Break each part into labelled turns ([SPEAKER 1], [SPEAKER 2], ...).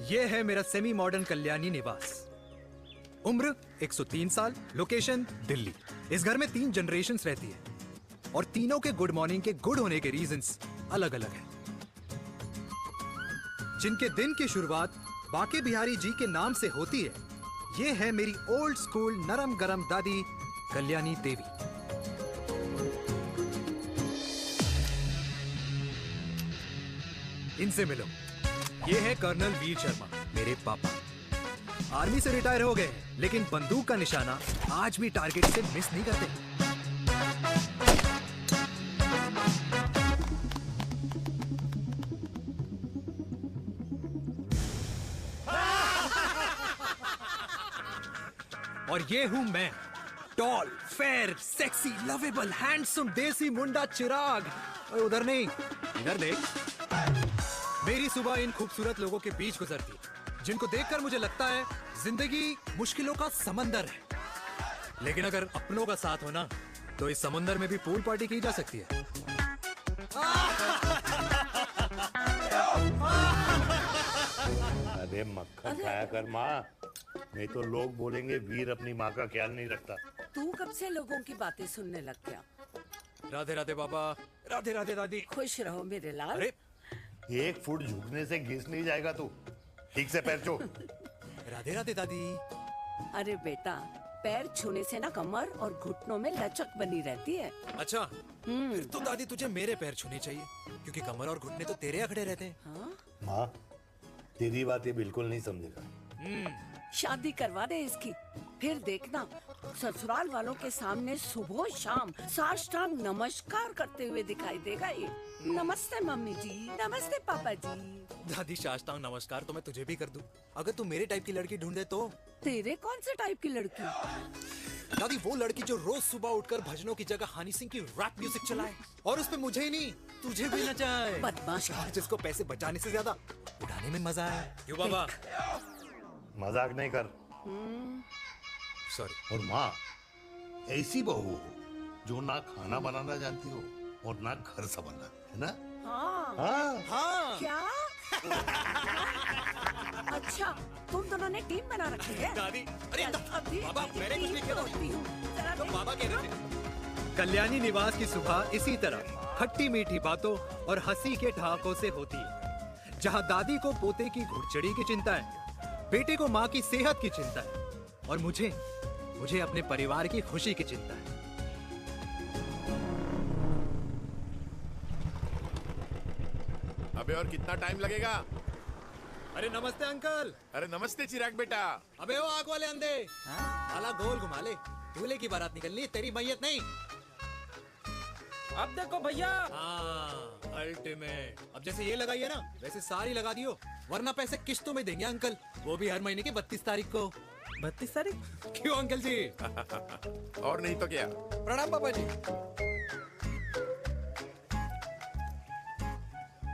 [SPEAKER 1] ये है मेरा सेमी मॉडर्न कल्याणी निवास। उम्र 103 साल, लोकेशन दिल्ली। इस घर में 3 जनरेशन्स रहती है और तीनों के गुड मॉर्निंग के गुड होने के रीजंस अलग अलग हैं। जिनके दिन की शुरुआत बाके बिहारी जी के नाम से होती है, ये है मेरी ओल्ड स्कूल नरम गरम दादी कल्याणी देवी। इनसे मिलो। ये है कर्नल वीर शर्मा, मेरे पापा। आर्मी से रिटायर हो गए हैं, लेकिन बंदूक का निशाना आज भी टारगेट से मिस नहीं करते। और ये हूं मैं, tall, fair, sexy, lovable, handsome देसी मुंडा चिराग। उधर नहीं, इधर देख। मेरी सुबह इन खूबसूरत लोगों के बीच गुजरती है, जिनको देखकर मुझे लगता है जिंदगी मुश्किलों का समंदर है। लेकिन अगर अपनों का साथ हो ना, तो इस समुंदर में भी पूल पार्टी की जा सकती है।
[SPEAKER 2] अरे मक्खन खाया कर माँ, नहीं तो लोग बोलेंगे वीर अपनी माँ का ख्याल नहीं रखता।
[SPEAKER 3] तू कब से लोगों की बातें सुनने लग गया?
[SPEAKER 1] राधे राधे बाबा, राधे राधे दादी।
[SPEAKER 3] खुश रहो मेरे लाल।
[SPEAKER 1] अरे
[SPEAKER 2] 1 फुट झुकने से घिस नहीं जाएगा तू, ठीक से पैर छू।
[SPEAKER 1] राधे राधे दादी।
[SPEAKER 3] अरे बेटा, पैर छूने से ना कमर और घुटनों में लचक बनी रहती है।
[SPEAKER 1] अच्छा, फिर तो दादी तुझे मेरे पैर छूने चाहिए, क्योंकि कमर और घुटने तो तेरे अखड़े रहते हैं।
[SPEAKER 3] हाँ?
[SPEAKER 2] माँ, तेरी बात ये बिल्कुल नहीं समझेगा।
[SPEAKER 3] शादी करवा दे इसकी, फिर देखना ससुराल वालों के सामने सुबह शाम साष्टांग नमस्कार करते हुए दिखाई देगा ये। नमस्ते मम्मी जी, नमस्ते पापा जी।
[SPEAKER 1] दादी साष्टांग नमस्कार तो मैं तुझे भी कर दूं, अगर तू मेरे टाइप की लड़की ढूंढे तो।
[SPEAKER 3] तेरे कौन से टाइप की लड़की?
[SPEAKER 1] दादी वो लड़की जो रोज सुबह उठकर भजनों की जगह हनी सिंह की रैप म्यूजिक चलाए, और उसपे मुझे ही नहीं तुझे भी नचाए।
[SPEAKER 3] बदमाश।
[SPEAKER 1] और जिसको पैसे बचाने से ज्यादा उड़ाने में मजा आए। क्यों बाबा?
[SPEAKER 2] मजाक नहीं कर।
[SPEAKER 1] सॉरी।
[SPEAKER 2] और माँ, ऐसी बहू हो जो ना खाना बनाना जानती हो और ना घर संभालना, है ना?
[SPEAKER 3] हाँ।
[SPEAKER 2] हाँ
[SPEAKER 1] हाँ
[SPEAKER 3] क्या? अच्छा, तुम दोनों ने टीम बना रखी है?
[SPEAKER 1] दादी, अरे
[SPEAKER 3] अभी
[SPEAKER 1] बाबा, मैंने कुछ नहीं किया।
[SPEAKER 3] होती हूँ। जरा
[SPEAKER 1] तो
[SPEAKER 3] देख।
[SPEAKER 1] बाबा कह रहे थे। कल्याणी निवास की सुबह इसी तरह खट्टी मीठी बातों और हंसी के ठहाकों से होती है, जहां दादी को पोते की घुड़चड़ी की चिंता है, बेटे को माँ की सेहत की चिंता है, और मुझे अपने परिवार की खुशी की चिंता है।
[SPEAKER 4] अबे और कितना टाइम लगेगा?
[SPEAKER 1] अरे नमस्ते अंकल।
[SPEAKER 4] अरे नमस्ते चिराग बेटा।
[SPEAKER 1] अबे वो आग वाले अंधे, साला गोल घुमा ले। दूल्हे की बारात निकलनी, तेरी मैयत नहीं।
[SPEAKER 5] अब देखो भैया।
[SPEAKER 1] हाँ, अल्टीमेट। अब जैसे ये लगाई है ना, वैसे सारी लगा दियो, वरना पैसे किस्तों में देंगे अंकल, वो भी हर महीने की 32 तारीख को।
[SPEAKER 5] 32 तारीख?
[SPEAKER 1] क्यों अंकल जी?
[SPEAKER 4] और नहीं तो क्या।
[SPEAKER 5] प्रणाम पापा जी।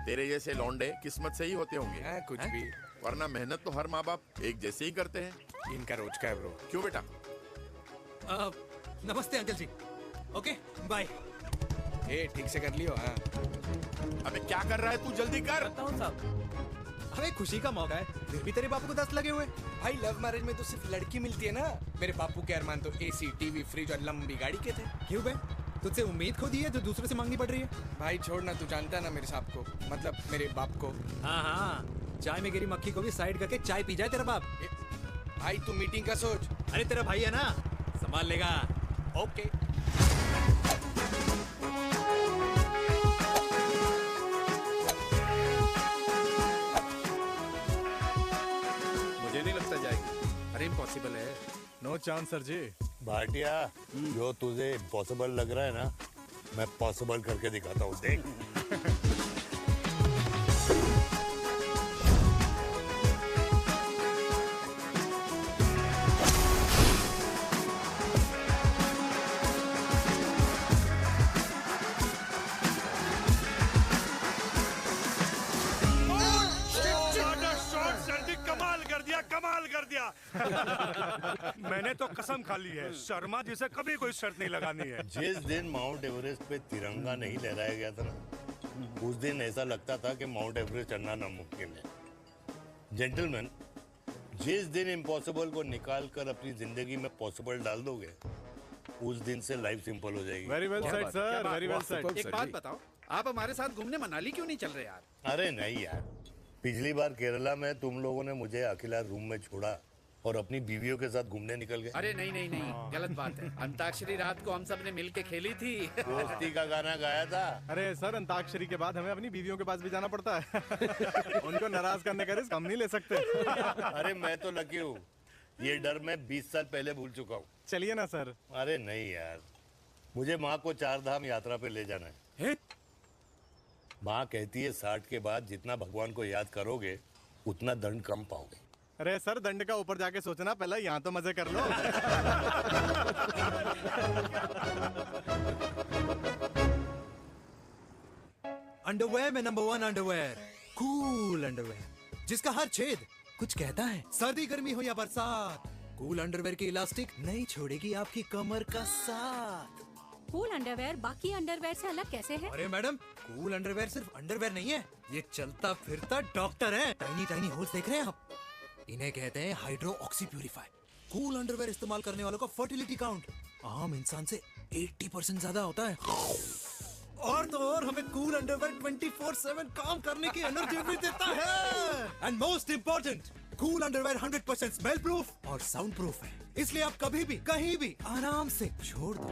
[SPEAKER 4] तेरे जैसे लौंडे किस्मत से ही होते होंगे।
[SPEAKER 5] कुछ भी,
[SPEAKER 4] वरना मेहनत तो हर माँ बाप एक जैसे ही करते हैं।
[SPEAKER 5] इनका रोज का है ब्रो।
[SPEAKER 4] क्यों बेटा?
[SPEAKER 1] नमस्ते अंकल जी। Okay bye.
[SPEAKER 5] ए ठीक से कर लियो। हाँ
[SPEAKER 4] अबे क्या कर रहा है तू? जल्दी कर।
[SPEAKER 5] बताओ साहब।
[SPEAKER 1] अरे खुशी का मौका है, फिर भी तेरे बापू को 10 लगे हुए।
[SPEAKER 5] भाई लव मैरिज में तो सिर्फ लड़की मिलती है ना। मेरे बापू के अरमान तो एसी, टीवी, फ्रिज और लंबी गाड़ी के थे।
[SPEAKER 1] क्यों बे? तुझसे उम्मीद खो दी है जो दूसरे से मांगनी पड़ रही है?
[SPEAKER 5] भाई छोड़ना, तू जानता है ना मेरे साहब को, मतलब मेरे बाप को।
[SPEAKER 1] हाँ हाँ, चाय में गिरी मक्खी को भी साइड करके चाय पी जाए तेरा बाप।
[SPEAKER 5] भाई तू मीटिंग का सोच।
[SPEAKER 1] अरे तेरा भाई है ना, संभाल लेगा।
[SPEAKER 5] ओके।
[SPEAKER 6] मुझे नहीं लगता जाएगी। अरे इम्पॉसिबल है। नो चांस सर जी।
[SPEAKER 2] भाटिया, जो तुझे इम्पॉसिबल लग रहा है ना, मैं पॉसिबल करके दिखाता हूँ, देख।
[SPEAKER 7] कमाल कर दिया। मैंने तो कसम खा ली है, शर्मा जी से कभी कोई शर्त नहीं लगानी है।
[SPEAKER 2] जिस दिन माउंट एवरेस्ट पे तिरंगा नहीं लहराया गया था ना, उस दिन ऐसा लगता था कि माउंट एवरेस्ट चढ़ना नामुमकिन है। जेंटलमैन, जिस दिन इम्पॉसिबल को निकाल कर अपनी जिंदगी में पॉसिबल डाल दोगे, उस दिन से लाइफ सिंपल हो जाएगी।
[SPEAKER 6] Very well said sir, very well said.
[SPEAKER 8] एक बात बताओ, आप हमारे साथ घूमने मनाली क्यों नहीं चल रहे यार?
[SPEAKER 2] अरे नहीं यार, पिछली बार केरला में तुम लोगों ने मुझे अकेला रूम में छोड़ा और अपनी बीवियों के साथ घूमने निकल गए।
[SPEAKER 8] अरे नहीं नहीं नहीं, गलत बात है। अंताक्षरी रात को हम सब ने मिल के खेली थी।
[SPEAKER 2] दोस्ती का गाना गाया था।
[SPEAKER 6] अरे सर, अंताक्षरी के बाद हमें अपनी बीवियों के पास भी जाना पड़ता है। उनको नाराज करने का रिस्क हम नहीं ले सकते।
[SPEAKER 2] अरे मैं तो लकी हूँ, ये डर मैं 20 साल पहले भूल चुका हूँ।
[SPEAKER 6] चलिए ना सर।
[SPEAKER 2] अरे नहीं यार, मुझे माँ को 4 धाम यात्रा पे ले जाना है। माँ कहती है 60 के बाद जितना भगवान को याद करोगे उतना दंड कम पाओगे।
[SPEAKER 6] अरे सर, दंड का ऊपर जाके सोचना, पहले यहाँ तो मजे कर लो।
[SPEAKER 1] अंडरवेयर में नंबर 1 अंडरवेयर, कूल अंडरवेयर, जिसका हर छेद कुछ कहता है। सर्दी गर्मी हो या बरसात, कूल अंडरवेयर की इलास्टिक नहीं छोड़ेगी आपकी कमर का साथ।
[SPEAKER 9] कूल अंडरवेयर बाकी अंडरवेयर से अलग कैसे है?
[SPEAKER 1] अरे मैडम, कूल अंडरवेयर सिर्फ अंडरवेयर नहीं है, ये चलता फिरता डॉक्टर है। टाइनी टाइनी होल्स देख रहे हैं आप? इन्हें कहते हैं hydro oxy purify. Cool underwear इस्तेमाल करने वालों का फर्टिलिटी काउंट आम इंसान से 80% ज्यादा होता है। और तो और हमें कूल अंडरवेयर 24/7 काम करने की एनर्जी भी देता है। And most important, cool underwear 100% smell proof और साउंड प्रूफ है, इसलिए आप कभी भी कहीं भी आराम से छोड़ दो,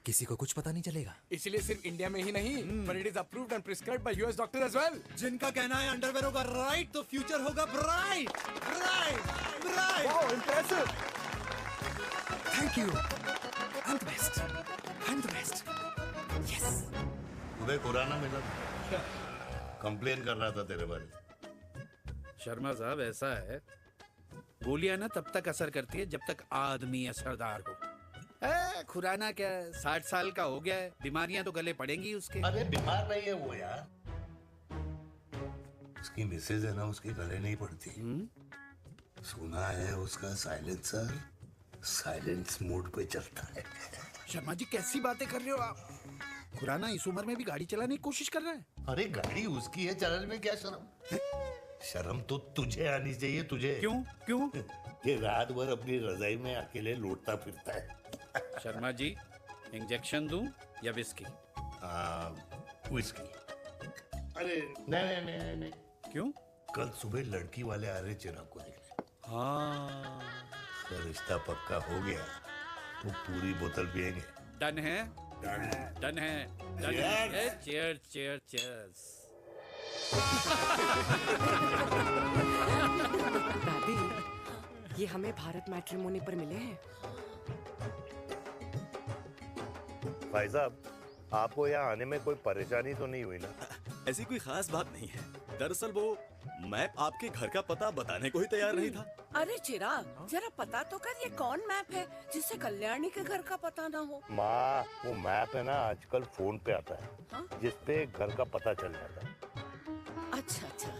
[SPEAKER 1] किसी को कुछ पता नहीं चलेगा।
[SPEAKER 5] इसलिए सिर्फ इंडिया में ही नहीं, but it is approved and prescribed by US doctor as well.
[SPEAKER 1] जिनका कहना है अंडरवेयर होगा राइट तो फ्यूचर होगा bright, bright, bright.
[SPEAKER 5] Wow, impressive.
[SPEAKER 1] Thank you. I'm the best. I'm the best. Yes.
[SPEAKER 2] तुम्हें खुराना मिला, कंप्लेन कर रहा था तेरे बारे में।
[SPEAKER 8] शर्मा साहब, ऐसा है, गोलियां ना तब तक असर करती है जब तक आदमी असरदार हो। खुराना क्या, 60 साल का हो गया है, बीमारियां तो गले पड़ेंगी उसके।
[SPEAKER 2] अरे बीमार नहीं है वो यार, उसकी मिसेज है ना, उसके गले नहीं पड़ती। सुना है उसका साइलेंसर साइलेंस मोड पे चलता है।
[SPEAKER 8] शर्मा जी, कैसी बातें कर रहे हो आप? खुराना इस उम्र में भी गाड़ी चलाने की कोशिश कर रहा है।
[SPEAKER 2] अरे गाड़ी उसकी है, चलाने में क्या शर्म? शर्म तो तुझे आनी चाहिए, तुझे।
[SPEAKER 8] क्यों क्यों?
[SPEAKER 2] ये रात भर अपनी रजाई में अकेले लौटता फिरता है।
[SPEAKER 8] शर्मा जी, इंजेक्शन दूं या विस्की?
[SPEAKER 2] विस्की। अरे नहीं नहीं नहीं नहीं।
[SPEAKER 8] क्यों?
[SPEAKER 2] कल सुबह लड़की वाले आ रहे चिराग को देखने।
[SPEAKER 8] हाँ,
[SPEAKER 2] तो रिश्ता पक्का हो गया तो पूरी बोतल पिएंगे।
[SPEAKER 8] डन है,
[SPEAKER 2] डन है,
[SPEAKER 8] डन है, डन है। Cheer cheer cheers.
[SPEAKER 10] दादी, ये हमें भारत मैट्रिमोनी पर मिले हैं।
[SPEAKER 2] भाई साहब, आपको यहाँ आने में कोई परेशानी तो नहीं हुई ना?
[SPEAKER 11] ऐसी कोई खास बात नहीं है। दरअसल वो मैप आपके घर का पता बताने को ही तैयार नहीं था।
[SPEAKER 3] अरे चिराग, जरा पता तो कर, ये कौन मैप है जिससे कल्याणी के घर का पता ना हो?
[SPEAKER 2] माँ, वो मैप है ना आजकल फोन पे आता है।
[SPEAKER 3] हाँ?
[SPEAKER 2] जिसपे घर का पता चल जाता है।
[SPEAKER 3] अच्छा अच्छा।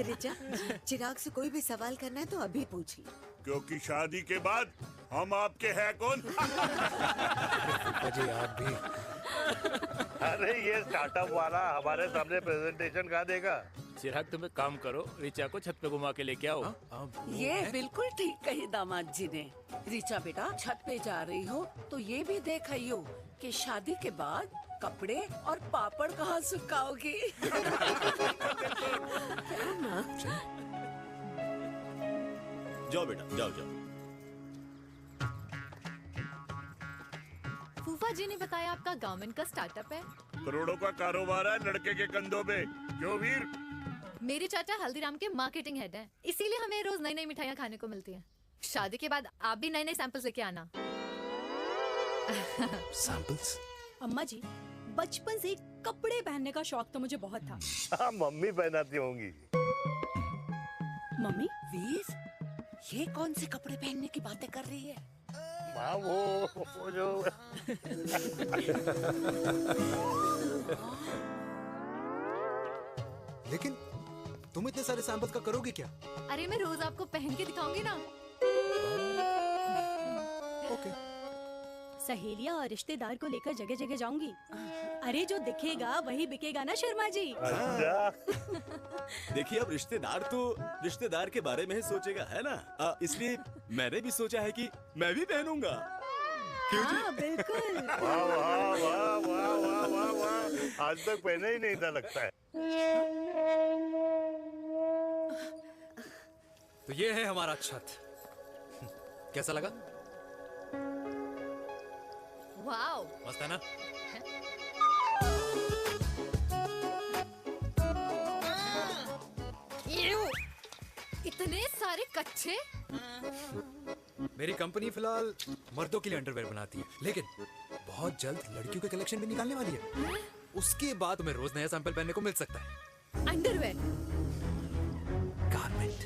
[SPEAKER 10] रिचा, चिराग से कोई भी सवाल करना है तो अभी पूछिए।
[SPEAKER 7] क्योंकि शादी के बाद हम आपके हैं कौन?
[SPEAKER 1] अजय आप भी।
[SPEAKER 2] अरे ये स्टार्टअप वाला हमारे सामने प्रेजेंटेशन कहाँ देगा?
[SPEAKER 11] चिराग, तुम एक काम करो, रिचा को छत पे घुमा के लेके आओ।
[SPEAKER 3] ये बिल्कुल ठीक कही दामाद जी ने। रिचा बेटा, छत पे जा रही हो तो ये भी देख आइयो कि शादी के बाद कपड़े और पापड़ कहाँ सुखाओगी।
[SPEAKER 11] जाओ बेटा, जाओ जाओ।
[SPEAKER 9] फूफा जी ने बताया आपका गवर्नमेंट का स्टार्टअप है।
[SPEAKER 7] करोड़ों का कारोबार है लड़के के कंधों पे। क्यों वीर?
[SPEAKER 9] मेरे चाचा हल्दीराम के मार्केटिंग हेड हैं, इसीलिए हमें रोज नई नई मिठाइयाँ खाने को मिलती हैं। शादी के बाद आप भी नए नए सैंपल्स लेके आना।
[SPEAKER 1] सैंपल्स?
[SPEAKER 9] अम्मा जी, बचपन से कपड़े पहनने का शौक तो मुझे बहुत था।
[SPEAKER 2] हाँ, मम्मी पहनाती होंगी।
[SPEAKER 9] मम्मी?
[SPEAKER 3] वीर, ये कौन से कपड़े पहनने की बातें कर रही है?
[SPEAKER 2] माँ, वो जो
[SPEAKER 1] लेकिन तुम इतने सारे सैंपल्स का करोगे क्या?
[SPEAKER 9] अरे मैं रोज आपको पहन के दिखाऊंगी ना।
[SPEAKER 1] ओके।
[SPEAKER 12] सहेलियां और रिश्तेदार को लेकर जगह जगह जाऊंगी। अरे जो दिखेगा वही बिकेगा ना शर्मा जी।
[SPEAKER 11] देखिए अब रिश्तेदार के बारे में ही सोचेगा, है ना? इसलिए मैंने भी सोचा है कि मैं भी पहनूंगा।
[SPEAKER 12] हाँ बिल्कुल।
[SPEAKER 2] वाह वाह वाह वाह वाह वाह वाह, आज तक पहना ही नहीं था लगता है।
[SPEAKER 1] तो ये है हमारा छत। कैसा लगा?
[SPEAKER 9] वाओ,
[SPEAKER 1] मस्त है ना?
[SPEAKER 9] इतने सारे कच्चे।
[SPEAKER 1] मेरी कंपनी फिलहाल मर्दों के लिए अंडरवेयर बनाती है, लेकिन बहुत जल्द लड़कियों के कलेक्शन भी निकालने वाली है। उसके बाद तुम्हें रोज नया सैंपल पहनने को मिल सकता है।
[SPEAKER 9] अंडरवेयर?
[SPEAKER 1] गारमेंट।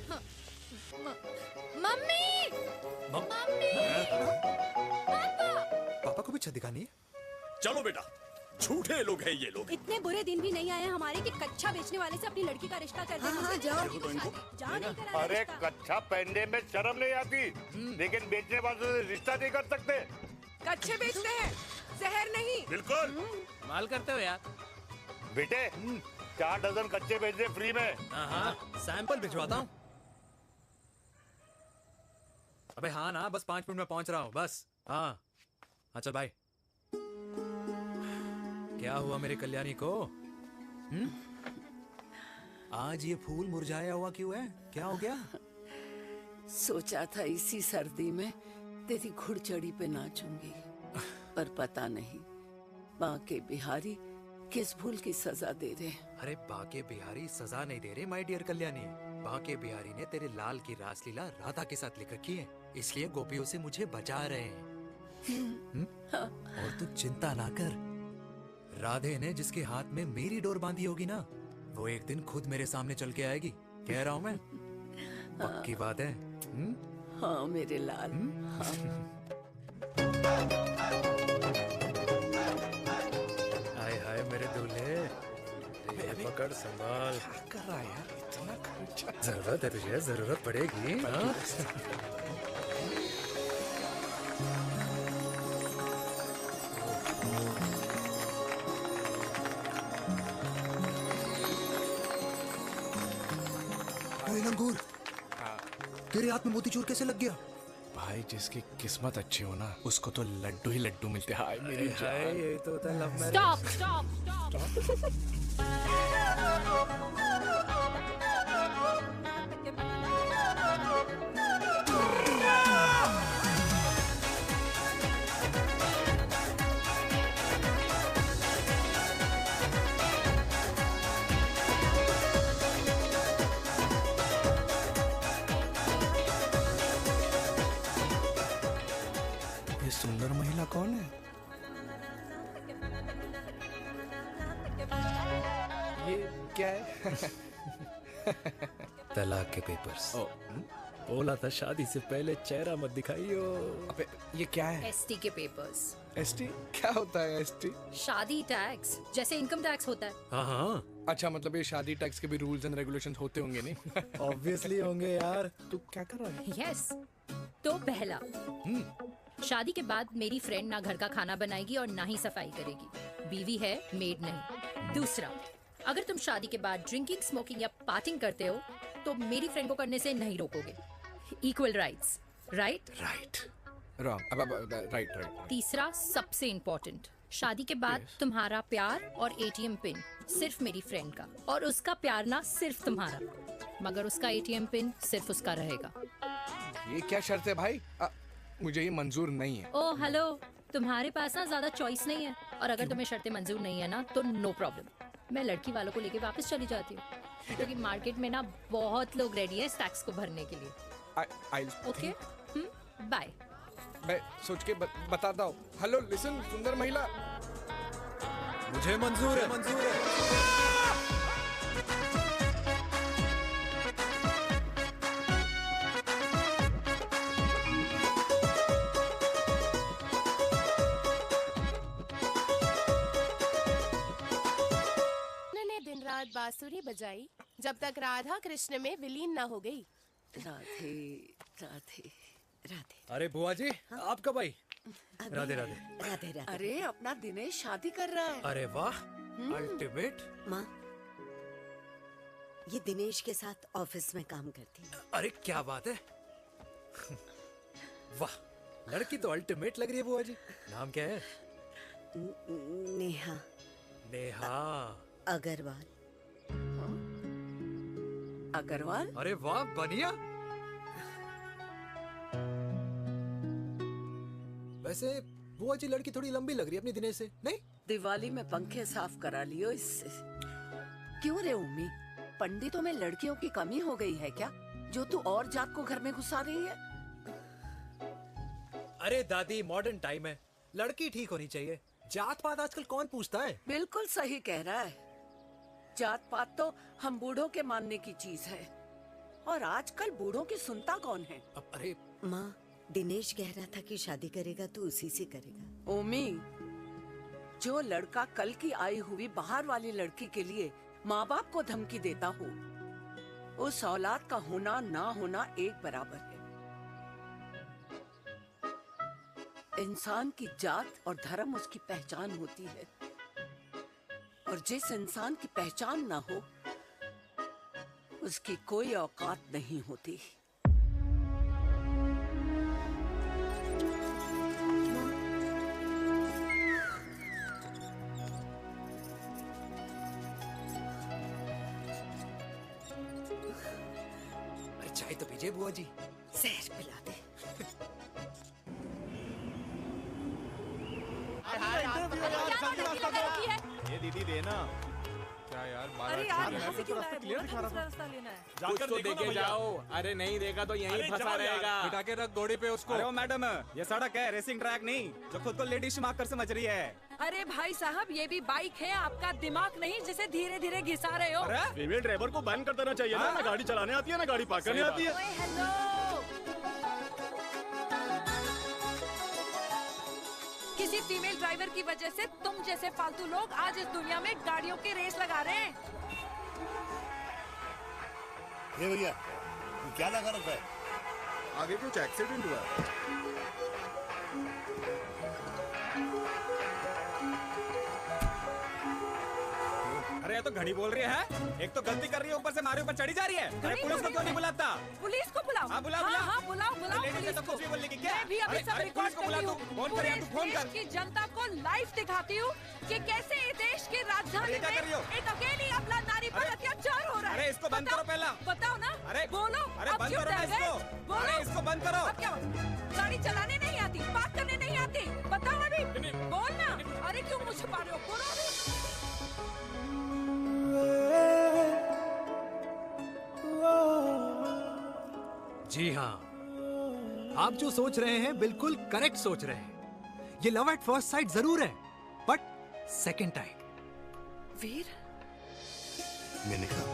[SPEAKER 9] मम्मी! मम्मी!
[SPEAKER 1] पापा को भी छत दिखानी है।
[SPEAKER 11] चलो बेटा, झूठे लोग हैं ये लोग।
[SPEAKER 12] इतने बुरे दिन भी नहीं आए हमारे कि कच्चा बेचने वाले से अपनी लड़की का रिश्ता कर दें।
[SPEAKER 3] हाँ, जाओ।
[SPEAKER 2] अरे कच्चा पहनने में शर्म नहीं आती, लेकिन बेचने वालों से रिश्ता नहीं कर सकते।
[SPEAKER 3] कच्चे बेचते हैं, जहर नहीं।
[SPEAKER 2] बिल्कुल
[SPEAKER 8] माल करते हो यार।
[SPEAKER 2] बेटे 4 डजन कच्चे बेच दे फ्री में।
[SPEAKER 1] हाँ, सैंपल भिजवाता हूँ। अबे हाँ ना, बस 5 मिनट में पहुंच रहा हूँ बस। हाँ चल भाई। क्या हुआ मेरे कल्याणी को? आज ये फूल मुरझाया हुआ क्यों है? क्या हो गया?
[SPEAKER 3] सोचा था इसी सर्दी में तेरी घुड़चड़ी पे नाचूंगी, पर पता नहीं बांके बिहारी किस भूल की सजा दे रहे।
[SPEAKER 1] अरे बांके बिहारी सजा नहीं दे रहे माय डियर कल्याणी। बांके बिहारी ने तेरे लाल की रासलीला राधा के साथ लिख रखी है, इसलिए गोपियों से मुझे बचा रहे हैं। और तू चिंता ना कर, राधे ने जिसके हाथ में मेरी डोर बांधी होगी ना, वो एक दिन खुद मेरे सामने चल के आएगी। कह रहा हूँ मैं, पक्की बात है।
[SPEAKER 3] हाँ मेरे लाल।
[SPEAKER 1] हाय हाय मेरे दूल्हे, ये पकड़ संभाल।
[SPEAKER 5] क्या कर रहा है यार, इतना खर्चा।
[SPEAKER 1] जरूरत है तुझे, जरूरत पड़ेगी। हाँ? लंगूर, तेरे हाथ में मोतीचूर कैसे लग गया?
[SPEAKER 5] भाई जिसकी किस्मत अच्छी हो ना, उसको तो लड्डू ही लड्डू मिलते हैं। हाय मेरी जान।
[SPEAKER 1] ये तो होता है love marriage.
[SPEAKER 9] Stop stop stop.
[SPEAKER 5] ये सुंदर महिला कौन है? ये क्या है?
[SPEAKER 1] तलाक के पेपर्स। बोला था शादी से पहले चेहरा मत दिखाइयो।
[SPEAKER 5] अबे ये क्या है?
[SPEAKER 9] एसटी के पेपर्स।
[SPEAKER 5] एसटी क्या होता है? एसटी
[SPEAKER 9] शादी टैक्स, जैसे इनकम टैक्स होता है।
[SPEAKER 1] हाँ।
[SPEAKER 5] अच्छा, मतलब ये शादी टैक्स के भी रूल्स एंड रेगुलेशंस होते होंगे नहीं?
[SPEAKER 1] ऑब्वियसली होंगे यार।
[SPEAKER 5] तू क्या कर रहा है?
[SPEAKER 9] यस। तो पहला, शादी के बाद मेरी फ्रेंड ना घर का खाना बनाएगी और ना ही सफाई करेगी। बीवी है, मेड नहीं। दूसरा, अगर तुम शादी के बाद ड्रिंकिंग, स्मोकिंग या पार्टिंग करते हो तो मेरी फ्रेंड को करने से नहीं रोकोगे। Equal rights, right?
[SPEAKER 5] Right. Wrong. अब राइट।
[SPEAKER 9] तीसरा, सबसे इम्पोर्टेंट, शादी के बाद तुम्हारा प्यार और एटीएम पिन सिर्फ मेरी फ्रेंड का, और उसका प्यार ना सिर्फ तुम्हारा, मगर उसका एटीएम पिन सिर्फ उसका रहेगा।
[SPEAKER 5] ये क्या शर्त है भाई? मुझे ये मंजूर नहीं है।
[SPEAKER 9] ओ हेलो, तुम्हारे पास ना ज्यादा चॉइस नहीं है, और अगर तुम्हें शर्तें मंजूर नहीं है ना तो नो प्रॉब्लम, मैं लड़की वालों को लेके वापस चली जाती हूँ, क्योंकि मार्केट में ना बहुत लोग रेडी हैं इस टैक्स को भरने के लिए।
[SPEAKER 5] Okay,
[SPEAKER 9] bye.
[SPEAKER 5] मैं सोच के बताता हूँ। हेलो लिसन सुंदर महिला,
[SPEAKER 1] मुझे मंजूर है।
[SPEAKER 13] दिन रात बांसुरी बजाई जब तक राधा कृष्ण में विलीन ना हो गई।
[SPEAKER 3] राधे राधे राधे।
[SPEAKER 1] अरे बुआ जी, आप कब आई? राधे राधे।
[SPEAKER 10] राधे राधे।
[SPEAKER 3] अरे अपना दिनेश शादी कर रहा है।
[SPEAKER 1] अरे वाह, अल्टीमेट।
[SPEAKER 10] माँ, ये दिनेश के साथ ऑफिस में काम करती है।
[SPEAKER 1] अरे क्या बात है। वाह, लड़की तो अल्टीमेट लग रही है बुआ जी। नाम क्या है?
[SPEAKER 10] नेहा।
[SPEAKER 1] नेहा
[SPEAKER 10] अग्रवाल।
[SPEAKER 3] अग्रवाल?
[SPEAKER 1] अरे वाह, बढ़िया। वैसे बुआ जी लड़की थोड़ी लंबी लग रही है अपनी दिनेश से, नहीं?
[SPEAKER 3] दिवाली में पंखे साफ करा लियो इससे। क्यों रे उम्मी, पंडितों में लड़कियों की कमी हो गई है क्या, जो तू और जात को घर में घुसा रही है?
[SPEAKER 1] अरे दादी, मॉडर्न टाइम है, लड़की ठीक होनी चाहिए। जात पात आजकल कौन पूछता है?
[SPEAKER 3] बिल्कुल सही कह रहा है। जात पात तो हम बूढ़ों के मानने की चीज है, और आजकल बूढ़ों की सुनता कौन है?
[SPEAKER 1] अरे
[SPEAKER 10] माँ, दिनेश कह रहा था कि शादी करेगा तो उसी से करेगा।
[SPEAKER 3] ओमी, जो लड़का कल की आई हुई बाहर वाली लड़की के लिए माँ बाप को धमकी देता हो, उस औलाद का होना ना होना एक बराबर है। इंसान की जात और धर्म उसकी पहचान होती है, और जिस इंसान की पहचान ना हो, उसकी कोई औकात नहीं होती।
[SPEAKER 1] अरे चाय तो पीजिए बुआ जी।
[SPEAKER 10] जहर पिला दे।
[SPEAKER 11] ये दीदी देना।
[SPEAKER 6] क्या यार,
[SPEAKER 14] अरे यार यहाँ से क्यों लाए? बोला था दूसरा रास्ता लेना है।
[SPEAKER 6] कुछ तो देके जाओ। अरे नहीं देगा तो यहीं फंसा रहेगा। बिठा के रख घोड़े पे उसको।
[SPEAKER 11] अरे मैडम, ये सड़क है, रेसिंग ट्रैक नहीं, जो खुद को लेडी शिमाक कर समझ रही है।
[SPEAKER 14] अरे भाई साहब, ये भी बाइक है, आपका दिमाग नहीं जिसे धीरे धीरे घिसा रहे हो।
[SPEAKER 11] फीमेल ड्राइवर को बैन कर देना चाहिए ना। ना गाड़ी चलाने आती है, ना गाड़ी पार्क करने आती है।
[SPEAKER 14] ओए हेलो, किसी फीमेल ड्राइवर की वजह से तुम जैसे फालतू लोग आज इस दुनिया में गाड़ियों की रेस लगा रहे हैं।
[SPEAKER 2] ये भैया, ये क्या लगा रखा है?
[SPEAKER 4] आगे कुछ एक्सीडेंट हुआ है।
[SPEAKER 11] अरे ये तो घड़ी बोल रही है। एक तो गलती कर रही है, ऊपर से हमारे ऊपर चढ़ी जा रही है। अरे पुलिस को क्यों नहीं बुलाता?
[SPEAKER 14] पुलिस को बुलाओ।
[SPEAKER 11] हाँ, बुलाओ, बुलाओ।
[SPEAKER 14] हाँ, बुलाओ बुलाओ
[SPEAKER 11] लेडीज
[SPEAKER 14] पुलिस
[SPEAKER 11] तो
[SPEAKER 14] को।
[SPEAKER 11] कुछ भी बोलने की क्या?
[SPEAKER 14] मैं भी अभी
[SPEAKER 11] अरे,
[SPEAKER 14] सब
[SPEAKER 11] अरे,
[SPEAKER 14] रिकॉर्ड
[SPEAKER 11] पुलिस को
[SPEAKER 14] कर
[SPEAKER 11] बुला
[SPEAKER 14] रही
[SPEAKER 11] दो।
[SPEAKER 14] हूँ।
[SPEAKER 11] फोन कर यार, तू फोन कर।
[SPEAKER 14] देश की जनता को लाइव दिखाती हूँ कि कैसे इस देश की राजधानी
[SPEAKER 11] अरे, क्या कर रही हो?
[SPEAKER 14] में एक अकेली अबला नारी पर अत्याचार हो रहा है।
[SPEAKER 11] अरे, इसको बंद करो पहला।
[SPEAKER 14] बताओ ना।
[SPEAKER 11] अरे
[SPEAKER 14] बोलो।
[SPEAKER 11] अरे
[SPEAKER 14] अब
[SPEAKER 11] बंद
[SPEAKER 14] क्यों
[SPEAKER 11] करो ना
[SPEAKER 14] डर गए?
[SPEAKER 11] इसको।
[SPEAKER 14] बोलो।
[SPEAKER 11] अरे इसको बंद करो।
[SPEAKER 14] अब क्या गाड़ी चलाने नहीं आती, बात करने नहीं आती? बताओ अभी। बोल ना। अरे क्यों मुझे छुपा रहे हो? बोलो अभी।
[SPEAKER 1] जी हाँ, आप जो सोच रहे हैं बिल्कुल करेक्ट सोच रहे हैं। ये लव एट फर्स्ट साइट जरूर है, बट सेकंड टाइम।
[SPEAKER 14] वीर,
[SPEAKER 2] मैंने कहा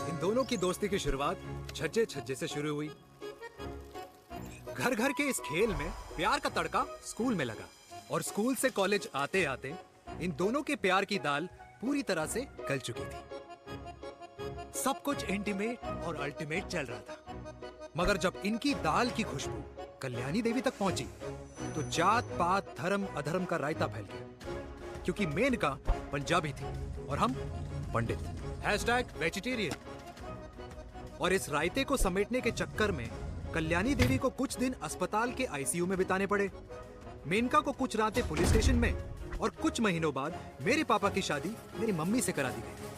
[SPEAKER 1] इन दोनों की दोस्ती की शुरुआत छज्जे छज्जे से शुरू हुई। घर घर के इस खेल में प्यार का तड़का स्कूल में लगा, और स्कूल से कॉलेज आते आते इन दोनों के प्यार की दाल पूरी तरह से गल चुकी थी। सब कुछ इंटीमेट और अल्टीमेट चल रहा था, मगर जब इनकी दाल की खुशबू कल्याणी देवी तक पहुंची तो जात पात धर्म अधर्म का रायता फैल गया, क्योंकि मेनका पंजाबी थी और हम पंडित। #वेजिटेरियन। और इस रायते को समेटने के चक्कर में कल्याणी देवी को कुछ दिन अस्पताल के आईसीयू में बिताने पड़े, मेनका को कुछ रातें पुलिस स्टेशन में, और कुछ महीनों बाद मेरे पापा की शादी मेरी मम्मी से करा दी गई।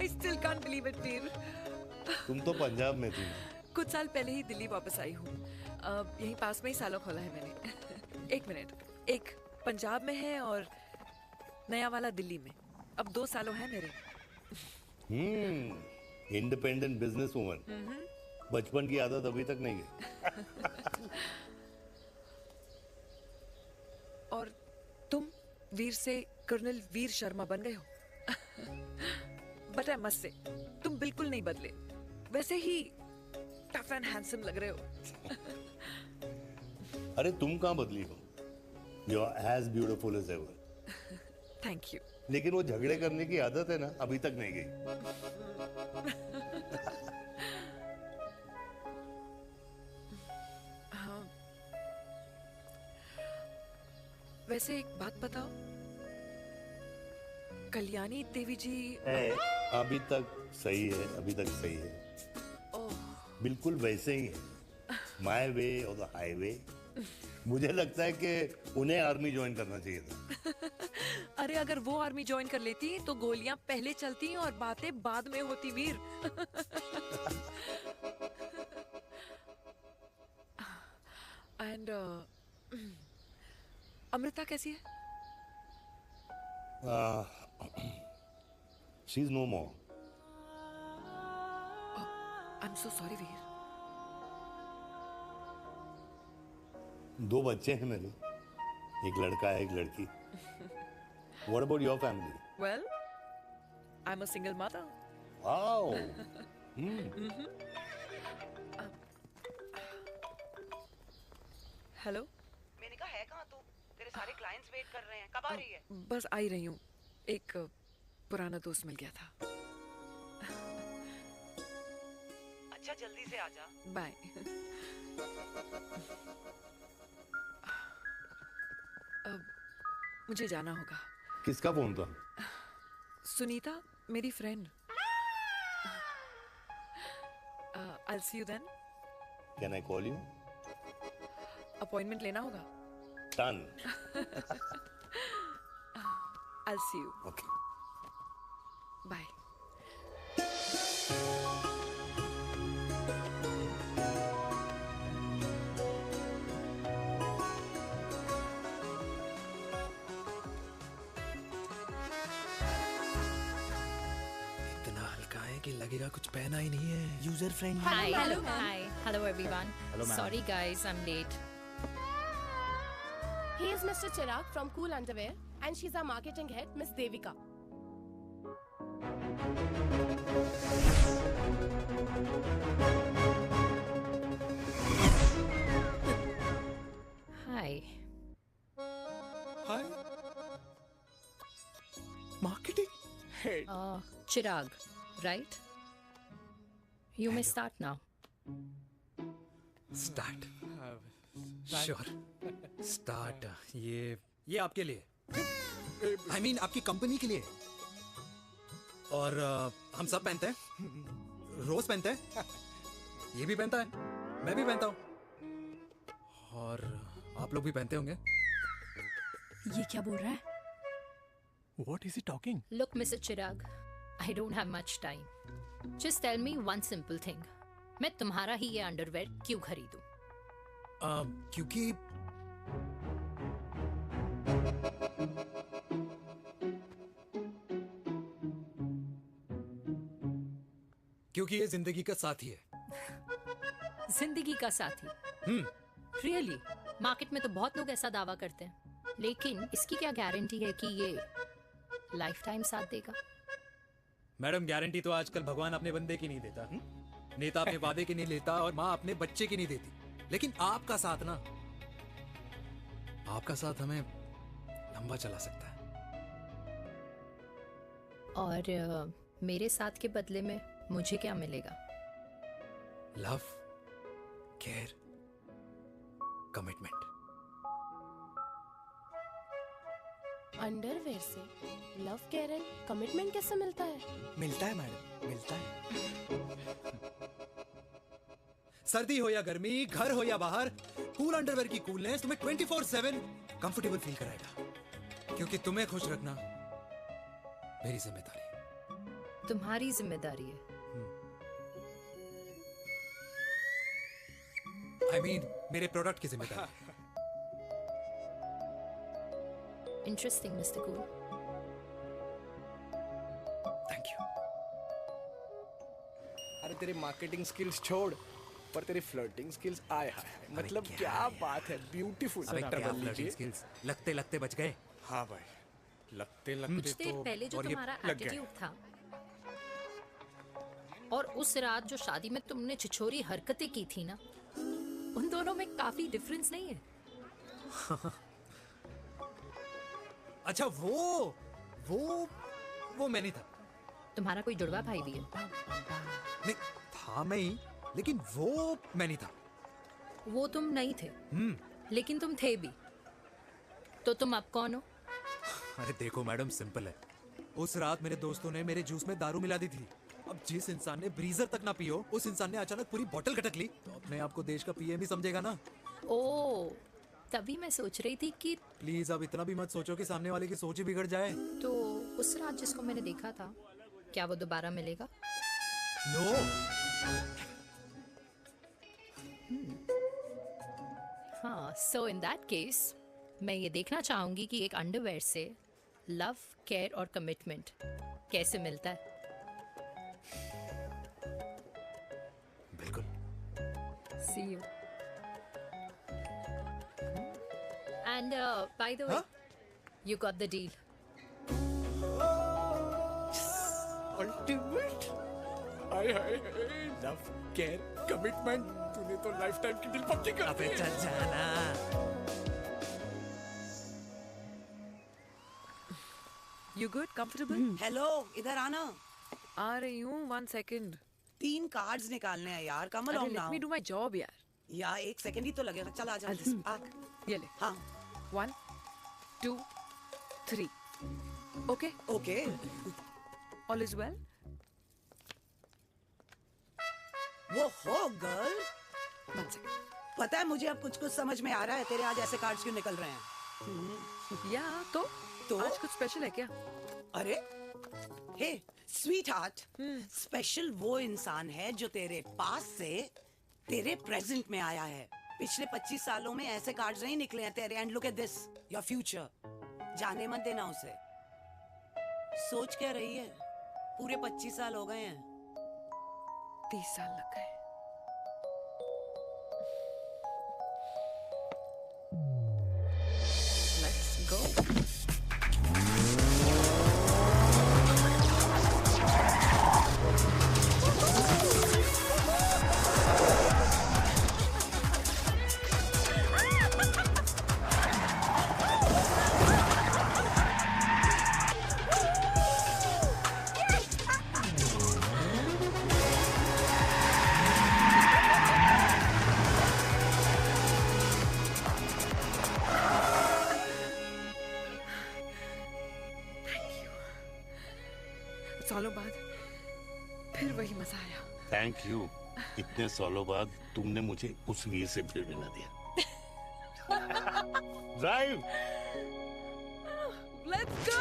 [SPEAKER 14] I still can't believe it, वीर।
[SPEAKER 2] तुम तो पंजाब में थी।
[SPEAKER 14] कुछ साल पहले ही दिल्ली वापस आई हूँ। यहीं पास में ही सालों खोला है मैंने। एक मिनट, एक पंजाब में है और नया वाला दिल्ली में। अब 2 सालों है मेरे।
[SPEAKER 2] Independent business woman. बचपन की आदत अभी तक नहीं है।
[SPEAKER 14] और तुम वीर से कर्नल वीर शर्मा बन गए हो। बट आई मस्ट से तुम बिल्कुल नहीं बदले, वैसे ही टफ एंड हैंडसम लग रहे हो।
[SPEAKER 2] अरे तुम कहाँ बदली हो? You are as beautiful as ever.
[SPEAKER 14] Thank you.
[SPEAKER 2] लेकिन वो झगड़े करने की आदत है ना, अभी तक नहीं गई।
[SPEAKER 14] हाँ। वैसे एक बात बताओ, कल्याणी देवी जी
[SPEAKER 2] अभी तक सही है, अभी तक सही है। बिल्कुल वैसे ही है, माय वे और द हाईवे। मुझे लगता है कि उन्हें आर्मी ज्वाइन करना चाहिए था।
[SPEAKER 14] अरे अगर वो आर्मी ज्वाइन कर लेती तो गोलियां पहले चलती और बातें बाद में होती वीर। एंड अमृता कैसी है?
[SPEAKER 2] She is no more.
[SPEAKER 14] I am so sorry Veer.
[SPEAKER 2] 2 बच्चे हैं मेरे, एक लड़का है, एक लड़की। What about your family?
[SPEAKER 14] Well, I'm a single mother.
[SPEAKER 2] Wow.
[SPEAKER 14] Hello.
[SPEAKER 15] मैंने कहा है कहाँ तू? तेरे सारे क्लाइंट्स वेट कर रहे हैं, कब आ रही है?
[SPEAKER 14] बस आ ही रही हूँ, एक पुराना दोस्त मिल गया था।
[SPEAKER 15] अच्छा जल्दी से आ जा।
[SPEAKER 14] बाय। अब मुझे जाना होगा।
[SPEAKER 2] किसका फोन था?
[SPEAKER 14] सुनीता, मेरी friend. I'll see you then.
[SPEAKER 2] Can I call you?
[SPEAKER 14] Appointment लेना होगा।
[SPEAKER 2] Done.
[SPEAKER 14] I'll see you.
[SPEAKER 2] Okay.
[SPEAKER 14] Bye.
[SPEAKER 1] इतना हल्का है कि लगेगा कुछ पहना ही नहीं है। User friendly.
[SPEAKER 9] Hi.
[SPEAKER 13] Hello, ma'am.
[SPEAKER 9] Hi. Hello, everyone.
[SPEAKER 1] Hello, ma'am.
[SPEAKER 9] Sorry, guys, I'm late.
[SPEAKER 13] He is Mr. Chirag from Cool Underwear, and she's our marketing head, Miss Devika.
[SPEAKER 9] Hi.
[SPEAKER 5] Hi. Marketing head.
[SPEAKER 9] Chirag, right? You may start now.
[SPEAKER 1] Start. Sure. Start. ये आपके लिए, I mean आपकी company के लिए। और हम सब पहनते हैं, रोज पहनते हैं, ये भी पहनता है, मैं भी पहनता हूँ, और आप लोग भी पहनते होंगे।
[SPEAKER 12] ये क्या बोल रहा है?
[SPEAKER 1] What is he talking?
[SPEAKER 9] Look, Mr. Chirag, I don't have much time. Just tell me one simple thing. मैं तुम्हारा ही ये अंडरवेयर क्यों खरीदूं?
[SPEAKER 1] क्योंकि ये जिंदगी का साथी है।
[SPEAKER 9] जिंदगी का साथी? Really? मार्केट में तो बहुत लोग ऐसा दावा करते हैं, लेकिन इसकी क्या गारंटी है कि ये लाइफ टाइम साथ देगा?
[SPEAKER 1] मैडम, गारंटी तो आजकल भगवान अपने बंदे की नहीं देता, नेता अपने वादे की नहीं लेता, और माँ अपने बच्चे की नहीं देती। लेकिन आपका साथ ना, आपका साथ हमें लंबा चला सकता है।
[SPEAKER 9] और मेरे साथ के बदले में मुझे क्या मिलेगा?
[SPEAKER 1] Love, care, commitment.
[SPEAKER 13] अंडरवेयर से लव, केयर एंड कमिटमेंट कैसे मिलता है?
[SPEAKER 5] मिलता है मैडम, मिलता है।
[SPEAKER 1] सर्दी हो या गर्मी, घर हो या बाहर, कूल अंडरवेयर की कूलनेस तुम्हें 24/7 कंफर्टेबल फील कराएगा। क्योंकि तुम्हें खुश रखना मेरी जिम्मेदारी है।
[SPEAKER 9] तुम्हारी जिम्मेदारी है?
[SPEAKER 1] I mean, मेरे प्रोडक्ट की जिम्मेदारी।
[SPEAKER 9] Interesting, Mr. Cool.
[SPEAKER 1] Thank you.
[SPEAKER 5] तेरे मार्केटिंग स्किल्स छोड़, पर तेरी फ्लर्टिंग स्किल्स आए हाय हाय, मतलब क्या बात है, ब्यूटीफुल।
[SPEAKER 1] स्किल्स लगते लगते बच गए।
[SPEAKER 5] हाँ भाई, लगते लगते
[SPEAKER 9] कुछ देर
[SPEAKER 5] तो
[SPEAKER 9] पहले जो
[SPEAKER 5] और ये
[SPEAKER 9] तुम्हारा
[SPEAKER 5] लग गए।
[SPEAKER 9] एटीट्यूड था और उस रात जो शादी में तुमने छिछोरी हरकतें की थी ना, उन दोनों में काफी डिफरेंस नहीं है?
[SPEAKER 1] अच्छा वो मैं नहीं था।
[SPEAKER 9] तुम्हारा कोई जुड़वा भाई भी है?
[SPEAKER 1] नहीं था मैं ही, लेकिन वो मैं नहीं था।
[SPEAKER 9] वो तुम नहीं थे, लेकिन तुम थे भी। तो तुम अब कौन हो?
[SPEAKER 1] अरे देखो मैडम, सिंपल है। उस रात मेरे दोस्तों ने मेरे जूस में दारू मिला दी थी। अब जिस इंसान ने ब्रीजर तक ना पियो, उस इंसान ने अचानक पूरी बोतल खटक ली, तो अपने आप को देश का पीएम ही समझेगा ना।
[SPEAKER 9] ओ, तभी मैं सोच रही थी कि
[SPEAKER 1] प्लीज अब इतना भी मत सोचो कि सामने वाले की सोच ही बिगड़ जाए।
[SPEAKER 9] तो उस रात जिसको मैंने देखा था, क्या वो दोबारा मिलेगा?
[SPEAKER 1] नो।
[SPEAKER 9] हाँ, सो इन दैट केस मैं ये देखना चाहूंगी कि एक अंडरवेयर से लव, केयर और कमिटमेंट कैसे मिलता है।
[SPEAKER 1] बिल्कुल।
[SPEAKER 9] See you. And by the way, you got the deal.
[SPEAKER 5] Ultimate, hi hi hi, love, care, commitment, तूने तो लाइफ टाइम की डील पक्की कर दी है।
[SPEAKER 1] चल जाना।
[SPEAKER 14] You good? Comfortable?
[SPEAKER 3] हेलो, इधर आना।
[SPEAKER 14] आ रही हूँ, 1 second.
[SPEAKER 3] 3 कार्ड्स निकालने हैं यार, कम
[SPEAKER 14] अरे
[SPEAKER 3] on
[SPEAKER 14] let
[SPEAKER 3] now.
[SPEAKER 14] me do my job यार.
[SPEAKER 3] यार 1 सेकंड ही तो लगेगा, चल आजा। आ।
[SPEAKER 14] ये ले.
[SPEAKER 3] हाँ।
[SPEAKER 14] 1, 2, 3. Okay?
[SPEAKER 3] Okay.
[SPEAKER 14] All is well?
[SPEAKER 3] वो हो गर्ल।
[SPEAKER 14] 1 second.
[SPEAKER 3] पता है मुझे अब कुछ समझ में आ रहा है, तेरे आज ऐसे कार्ड्स क्यों निकल रहे हैं।
[SPEAKER 14] या तो आज कुछ स्पेशल है क्या?
[SPEAKER 3] अरे हे स्वीट हार्ट, स्पेशल वो इंसान है जो तेरे पास से तेरे प्रेजेंट में आया है। पिछले 25 सालों में ऐसे कार्ड्स नहीं निकले हैं तेरे। And look at this, your future. जाने मत देना उसे। सोच क्या रही है, पूरे 25 साल हो गए हैं।
[SPEAKER 14] 30 साल लग गए। Let's go. सालों बाद फिर वही मजा आया।
[SPEAKER 2] Thank you. इतने सालों बाद तुमने मुझे उस वीर से फिर मिला दिया। ड्राइव।
[SPEAKER 14] Let's go.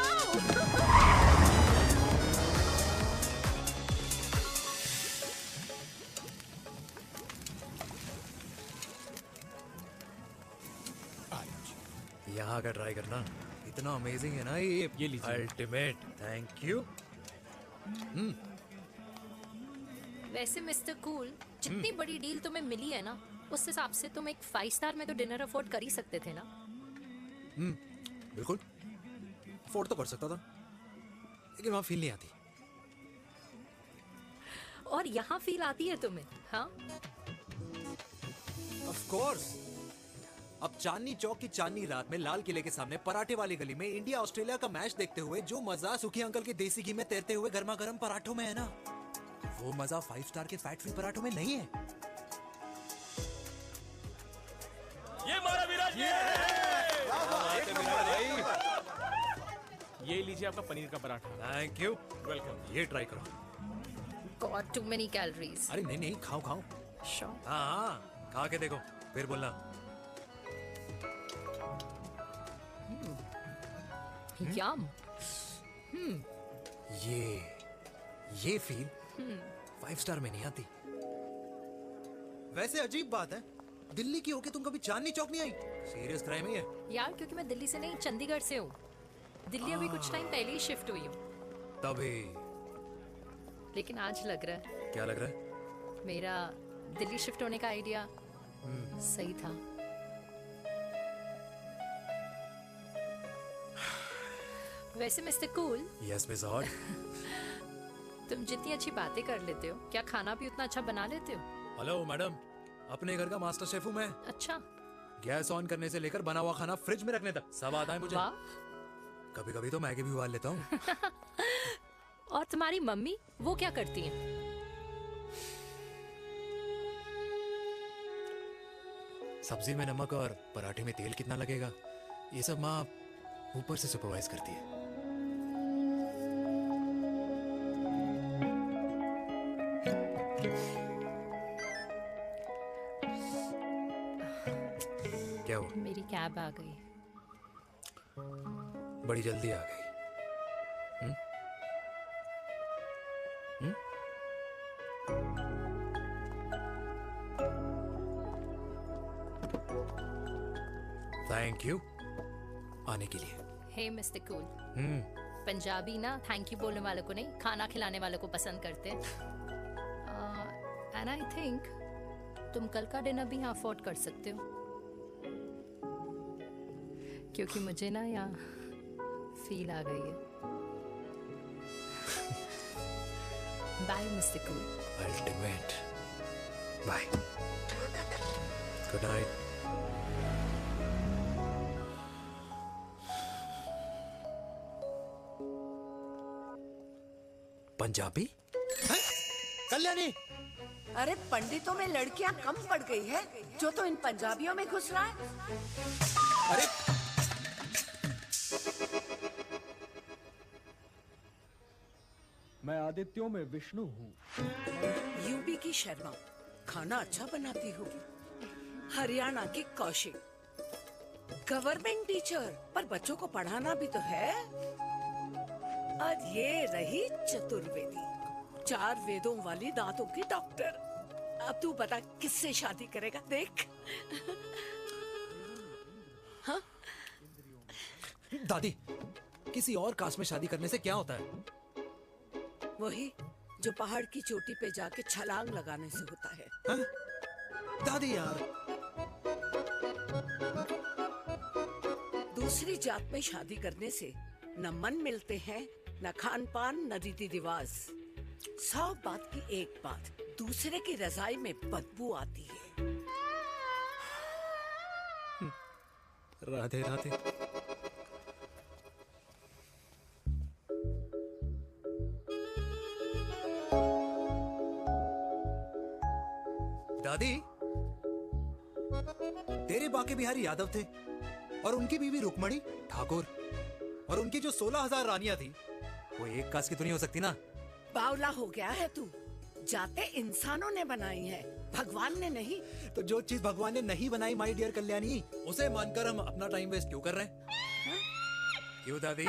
[SPEAKER 1] यहाँ का ट्राई करना, इतना अमेजिंग है ना ये लीजिए। Ultimate, thank you.
[SPEAKER 9] वैसे मिस्टर कूल, जितनी बड़ी डील तुम्हें मिली है ना, उस हिसाब से तुम एक 5 स्टार में तो डिनर अफोर्ड कर ही सकते थे ना।
[SPEAKER 1] बिल्कुल अफोर्ड तो कर सकता था, लेकिन वहां फील नहीं आती।
[SPEAKER 9] और यहाँ फील आती है तुम्हें? हाँ,
[SPEAKER 1] ऑफ कोर्स। अब चांदनी चौक की चांदनी रात में लाल किले के सामने पराठे वाली गली में इंडिया ऑस्ट्रेलिया का मैच देखते हुए जो मजा सुखी अंकल के देसी घी में तैरते हुए गर्मा गर्म पराठों में है ना, वो मजा 5 स्टार के फैट फ्री पराठों में नहीं है।
[SPEAKER 11] ये मारा विराज।
[SPEAKER 5] ये लीजिए आपका पनीर का पराठा।
[SPEAKER 1] Thank you,
[SPEAKER 5] welcome.
[SPEAKER 1] ये ट्राई करो।
[SPEAKER 9] Got too many calories.
[SPEAKER 1] अरे नहीं नहीं, खाओ खाओ।
[SPEAKER 9] श्योर।
[SPEAKER 1] हाँ, खा के देखो फिर बोलना।
[SPEAKER 9] यम।
[SPEAKER 1] ये फील 5 स्टार में नहीं आती। वैसे अजीब बात है, दिल्ली की होके तुम कभी चांदनी चौक नहीं आई? सीरियस क्राइम ही है
[SPEAKER 9] यार, क्योंकि मैं दिल्ली से नहीं, चंडीगढ़ से हूँ। दिल्ली अभी कुछ टाइम पहले ही शिफ्ट हुई हूँ।
[SPEAKER 1] तभी।
[SPEAKER 9] लेकिन आज लग रहा है।
[SPEAKER 1] क्या लग रहा है?
[SPEAKER 9] मेरा दिल्ली शिफ्ट होने का आइडिया सही था। वैसे mister cool,
[SPEAKER 6] yes miss hot.
[SPEAKER 9] तुम जितनी अच्छी बातें कर लेते हो, क्या खाना भी उतना अच्छा बना लेते हो?
[SPEAKER 6] हेलो मैडम, अपने घर का मास्टर शेफ हूँ मैं।
[SPEAKER 9] अच्छा।
[SPEAKER 6] गैस ऑन करने से लेकर बना हुआ खाना फ्रिज में रखने तक सब आता है मुझे। कभी कभी तो मैगी भी उबाल लेता हूँ।
[SPEAKER 9] और तुम्हारी मम्मी वो क्या करती हैं?
[SPEAKER 6] सब्जी में नमक और पराठे में तेल कितना लगेगा, ये सब माँ ऊपर से सुपरवाइज करती है। क्या हुआ?
[SPEAKER 9] मेरी कैब आ गई।
[SPEAKER 6] बड़ी जल्दी आ गई। थैंक यू आने के लिए।
[SPEAKER 9] हे मिस्टर कूल, पंजाबी ना थैंक यू बोलने वालों को नहीं, खाना खिलाने वालों को पसंद करते हैं। एंड आई थिंक तुम कल का डिनर भी यहाँ अफोर्ड कर सकते हो, क्योंकि मुझे ना यहाँ फील आ गई है। Bye mister cool.
[SPEAKER 6] Ultimate. Bye. Good night. Punjabi?
[SPEAKER 3] Kalyani, अरे पंडितों में लड़कियां कम पड़ गई है जो तो इन पंजाबियों में घुस रहा है।
[SPEAKER 6] अरे
[SPEAKER 16] मैं आदित्यों में विष्णु हूँ।
[SPEAKER 3] यूपी की शर्मा, खाना अच्छा बनाती होगी। हरियाणा की कौशिक, गवर्नमेंट टीचर, पर बच्चों को पढ़ाना भी तो है। और ये रही चतुर्वेदी, 4 वेदों वाली दांतों की डॉक्टर। अब तू बता किससे शादी करेगा? देख। हाँ?
[SPEAKER 1] दादी, किसी और कास्ट में शादी करने से क्या होता है?
[SPEAKER 3] वही जो पहाड़ की चोटी पे जाके छलांग लगाने से होता है।
[SPEAKER 1] हाँ? दादी यार,
[SPEAKER 3] दूसरी जात में शादी करने से न मन मिलते हैं, न खान पान, न रीति रिवाज। 100 बात की एक बात, दूसरे की रजाई में बदबू आती है।
[SPEAKER 1] राधे राधे। दादी, तेरे बाके बिहारी यादव थे और उनकी बीवी रुक्मणी ठाकुर, और उनकी जो 16,000 रानियां थी वो एक कास्ट की तो नहीं हो सकती ना?
[SPEAKER 3] बावला हो गया है तू। जाते इंसानों ने बनाई है, भगवान ने नहीं।
[SPEAKER 1] तो जो चीज भगवान ने नहीं बनाई माय डियर कल्याणी, उसे मानकर हम अपना टाइम वेस्ट क्यों कर रहे हैं? क्यों दादी?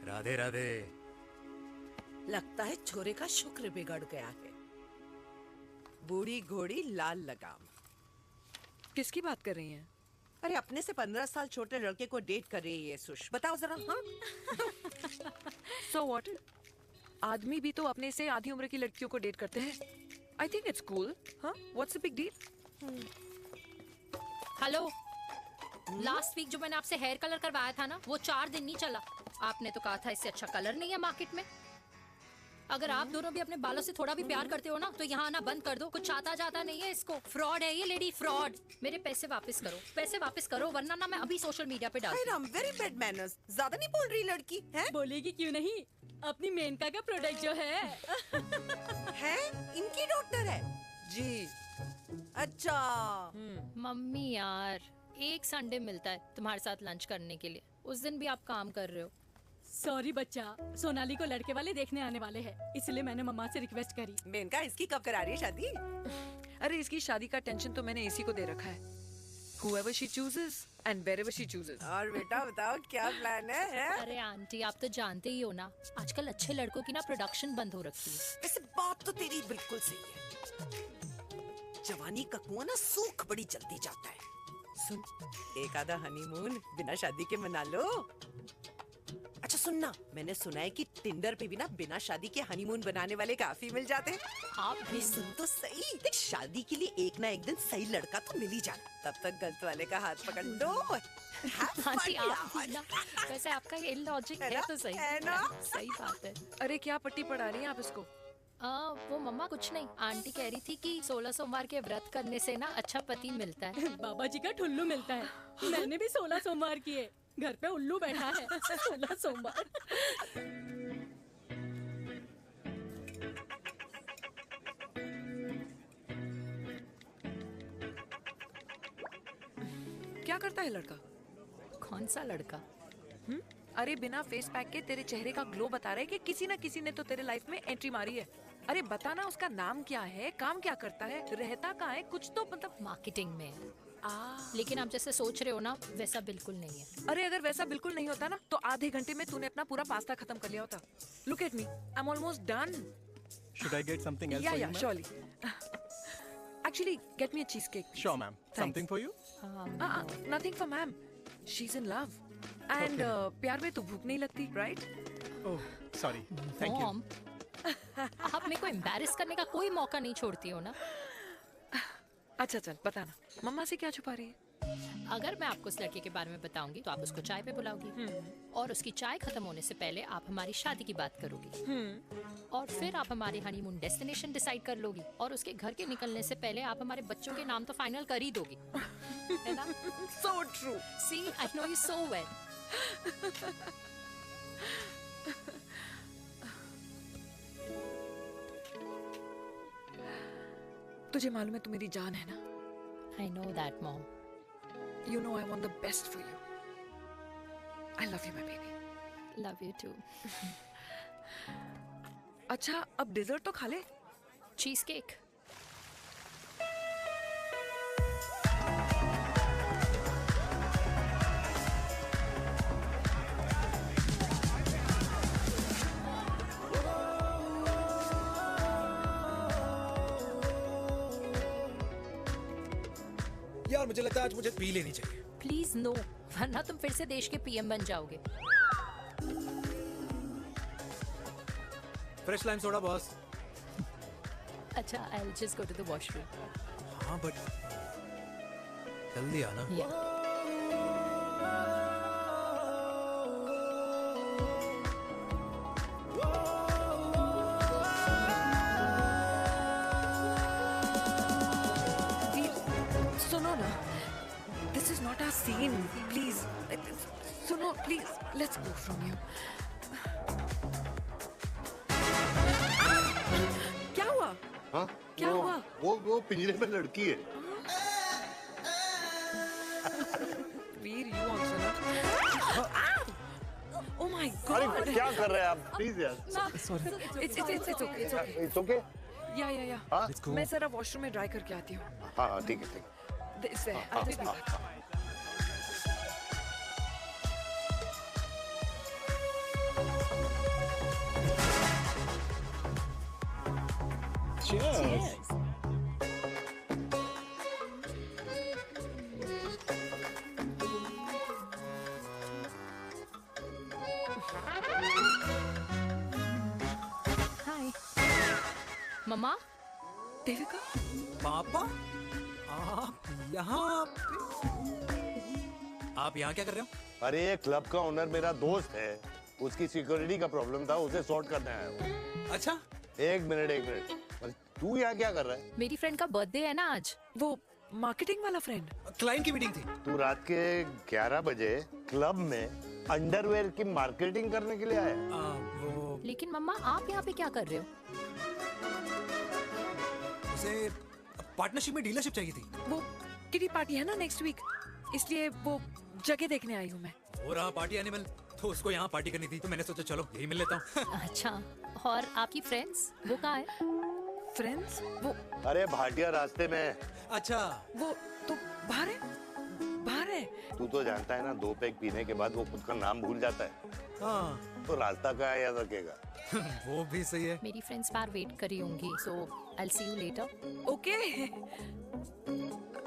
[SPEAKER 1] राधे राधे।
[SPEAKER 3] लगता है छोरे का शुक्र बिगड़ गया है।
[SPEAKER 17] बूढ़ी घोड़ी लाल लगाम।
[SPEAKER 14] किसकी बात कर रही हैं?
[SPEAKER 17] अरे अपने से 15 साल छोटे लड़के को डेट कर रही है सुश। बताओ जरा। हाँ?
[SPEAKER 14] So what? आदमी भी तो अपने से आधी उम्र की लड़कियों को डेट करते हैं। I think it's cool. हाँ? What's the big deal?
[SPEAKER 9] Hello, last week जो मैंने आपसे हेयर कलर करवाया था ना, वो 4 दिन नहीं चला। आपने तो कहा था इससे अच्छा कलर नहीं है मार्केट में। अगर आप दोनों भी अपने बालों से थोड़ा भी प्यार करते हो ना, तो यहाँ आना बंद कर दो। कुछ आता जाता नहीं है इसको। फ्रॉड है ये लेडी, फ्रॉड। मेरे पैसे वापस करो, पैसे वापस करो, वरना ना मैं अभी सोशल मीडिया पे डाल दूँ।
[SPEAKER 17] Very bad manners. ज्यादा नहीं बोल रही लड़की है?
[SPEAKER 12] बोलेगी क्यों नहीं? अपनी मेनका का प्रोडक्ट जो है
[SPEAKER 17] है इनकी डॉक्टर है जी। अच्छा।
[SPEAKER 9] मम्मी यार, एक संडे मिलता है तुम्हारे साथ लंच करने के लिए, उस दिन भी आप काम कर रहे हो।
[SPEAKER 12] सॉरी बच्चा, सोनाली को लड़के वाले देखने आने वाले हैं, इसलिए मैंने मम्मा से रिक्वेस्ट करी।
[SPEAKER 17] मेनका, इसकी कब करा रही है शादी?
[SPEAKER 14] अरे इसकी शादी का टेंशन तो मैंने इसी को दे रखा है। Whoever she chooses and wherever she chooses.
[SPEAKER 17] और बेटा बताओ क्या प्लान है?
[SPEAKER 9] अरे आंटी, आप तो जानते ही हो ना, आजकल अच्छे लड़कों की ना प्रोडक्शन बंद हो रखी है।
[SPEAKER 17] वैसे बात तो तेरी बिल्कुल सही है। जवानी का कुआं ना सूख बड़ी जल्दी जाता है। सुन, एक आधा हनीमून बिना शादी के मना लो। अच्छा अच्छा सुनना, मैंने सुना है कि टिंडर पे भी ना बिना शादी के हनीमून बनाने वाले काफी मिल जाते हैं।
[SPEAKER 9] आप
[SPEAKER 17] अरे सुन तो सही, देख शादी के लिए एक ना एक दिन सही लड़का तो मिल ही जाना, तब तक गलत वाले का हाथ पकड़ लो।
[SPEAKER 9] आंटी आप भी ना, वैसे आपका ये लॉजिक है तो सही है ना, सही बात है।
[SPEAKER 14] अरे क्या पट्टी पढ़ा रही हैं आप इसको?
[SPEAKER 9] वो मम्मा कुछ नहीं, आंटी कह रही थी कि 16 सोमवार के व्रत करने से ना अच्छा पति मिलता है।
[SPEAKER 12] बाबा जी का ठुल्लू मिलता है। मैंने भी 16 सोमवार किए, घर पे उल्लू बैठा है। 16 सोमवार।
[SPEAKER 14] क्या करता है लड़का?
[SPEAKER 9] कौन सा लड़का?
[SPEAKER 14] अरे बिना फेस पैक के तेरे चेहरे का ग्लो बता रहा है कि किसी ना किसी ने तो तेरे लाइफ में एंट्री मारी है। अरे बताना उसका नाम क्या है, काम क्या करता है, रहता कहाँ है, कुछ तो मतलब।
[SPEAKER 9] मार्केटिंग में। लेकिन आप जैसे सोच रहे हो ना वैसा बिल्कुल नहीं है।
[SPEAKER 14] अरे अगर वैसा बिल्कुल नहीं होता ना तो आधे घंटे में तूने अपना पूरा पास्ता खत्म कर लिया होता। Look at me, I am almost done.
[SPEAKER 16] Should I get something else
[SPEAKER 14] Yeah,
[SPEAKER 16] for
[SPEAKER 14] yeah,
[SPEAKER 16] you, ma'am?
[SPEAKER 14] surely. Actually, get me a cheesecake. please.
[SPEAKER 16] Sure, ma'am.
[SPEAKER 14] Thanks.
[SPEAKER 16] Something for you?
[SPEAKER 14] Nothing for ma'am. She's in love. And प्यार में तो भूख नहीं लगती, right?
[SPEAKER 16] Oh, sorry. Thank you.
[SPEAKER 9] Mom, आप मेरे को embarrass करने का कोई मौका नहीं छोड़ती हो ना।
[SPEAKER 14] अच्छा चल बताना, मम्मा से क्या छुपा रही है?
[SPEAKER 9] अगर मैं आपको उस लड़के के बारे में बताऊंगी तो आप उसको चाय पे बुलाओगी और उसकी चाय खत्म होने से पहले आप हमारी शादी की बात करोगी और फिर आप हमारे हनीमून डेस्टिनेशन डिसाइड कर लोगी और उसके घर के निकलने से पहले आप हमारे बच्चों के नाम तो फाइनल कर ही दोगी, है ना?
[SPEAKER 14] So true.
[SPEAKER 9] See, I know you so well.
[SPEAKER 14] तुझे मालूम है तू मेरी जान है ना?
[SPEAKER 9] I know that, Mom.
[SPEAKER 14] You know I want the best for you. I love you, my baby.
[SPEAKER 9] Love you too.
[SPEAKER 14] अच्छा अब डिजर्ट तो खा ले।
[SPEAKER 9] Cheese cake.
[SPEAKER 6] यार मुझे लगता है आज मुझे पी लेनी चाहिए।
[SPEAKER 9] प्लीज नो, वरना तुम फिर से देश के पीएम बन जाओगे।
[SPEAKER 6] Fresh lime soda boss.
[SPEAKER 9] अच्छा, I'll just go to the washroom.
[SPEAKER 6] हाँ बट जल्दी आना।
[SPEAKER 14] सुनो ना, this is not our scene. Please, सुनो please, let's go from here. क्या हुआ?
[SPEAKER 2] हाँ?
[SPEAKER 14] क्या हुआ?
[SPEAKER 2] वो पिंजरे में लड़की है।
[SPEAKER 14] वीर, you also not. Oh my God!
[SPEAKER 2] अरे क्या कर रहे हैं आप? प्लीज यार।
[SPEAKER 14] Sorry. It's okay. It's okay.
[SPEAKER 2] It's okay?
[SPEAKER 14] Yeah.
[SPEAKER 2] हाँ?
[SPEAKER 14] मैं जरा वॉशरूम में ड्राई करके आती हूँ।
[SPEAKER 2] हाँ ठीक है।
[SPEAKER 14] This way. I'll just be back.
[SPEAKER 2] Cheers.
[SPEAKER 9] हाय मम्मा।
[SPEAKER 14] देविका।
[SPEAKER 6] पापा आप यहाँ क्या कर रहे हो?
[SPEAKER 2] अरे ये क्लब का ओनर मेरा दोस्त है, उसकी सिक्योरिटी का प्रॉब्लम था, उसे सॉर्ट करने आया हूँ।
[SPEAKER 6] अच्छा
[SPEAKER 2] एक मिनट अरे तू यहाँ क्या कर रहा है?
[SPEAKER 9] मेरी फ्रेंड का बर्थडे है ना आज।
[SPEAKER 14] वो मार्केटिंग वाला फ्रेंड।
[SPEAKER 6] क्लाइंट की मीटिंग थी।
[SPEAKER 2] तू रात के 11 बजे क्लब में अंडरवेयर की मार्केटिंग करने के लिए आया?
[SPEAKER 9] लेकिन मम्मा आप यहाँ पे क्या कर रहे हो?
[SPEAKER 6] उसे पार्टनरशिप में डीलरशिप चाहिए थी।
[SPEAKER 14] वो किटी पार्टी है ना नेक्स्ट वीक, इसलिए वो जगह देखने आई हूँ मैं।
[SPEAKER 6] हो रहा पार्टी एनिमल, तो उसको यहाँ पार्टी करनी थी, तो मैंने सोचा चलो यही मिल लेता हूँ।
[SPEAKER 9] अच्छा, और आपकी फ्रेंड्स वो कहाँ है?
[SPEAKER 14] फ्रेंड्स वो
[SPEAKER 2] अरे भाटिया रास्ते में।
[SPEAKER 6] अच्छा
[SPEAKER 14] वो तो बाहर है।
[SPEAKER 2] तू तो जानता है ना, 2 पैक पीने के बाद वो खुद का नाम भूल जाता है।
[SPEAKER 6] हाँ
[SPEAKER 2] तो रास्ता का याद रखेगा।
[SPEAKER 6] वो भी सही है।
[SPEAKER 9] मेरी फ्रेंड्स बाहर वेट कर रही होंगी, so I'll see you later.
[SPEAKER 14] Okay.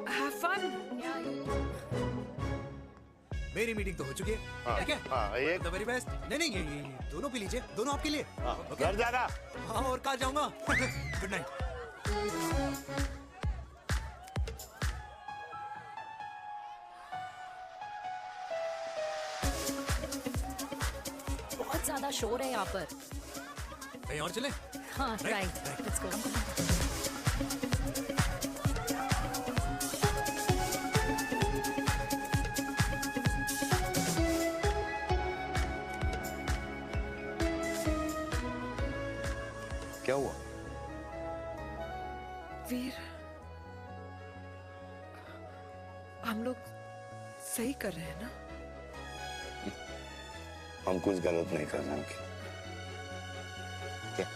[SPEAKER 14] Have fun.
[SPEAKER 1] मेरी मीटिंग तो हो चुकी है।
[SPEAKER 2] हाँ,
[SPEAKER 1] ठीक है?
[SPEAKER 2] हाँ, एक
[SPEAKER 1] द वेरी बेस्ट। नहीं नहीं, ये दोनों पी लीजिए, दोनों आपके लिए।
[SPEAKER 2] घर जाना।
[SPEAKER 1] हाँ, और कल जाऊंगा। Good night.
[SPEAKER 9] बहुत ज्यादा शोर है यहाँ पर।
[SPEAKER 1] कहीं और चले?
[SPEAKER 9] हाँ, राइट, लेट्स गो।
[SPEAKER 2] क्या हुआ?
[SPEAKER 14] वीर, हम लोग सही कर रहे हैं ना?
[SPEAKER 2] हम कुछ गलत नहीं कर रहे हैं। क्या?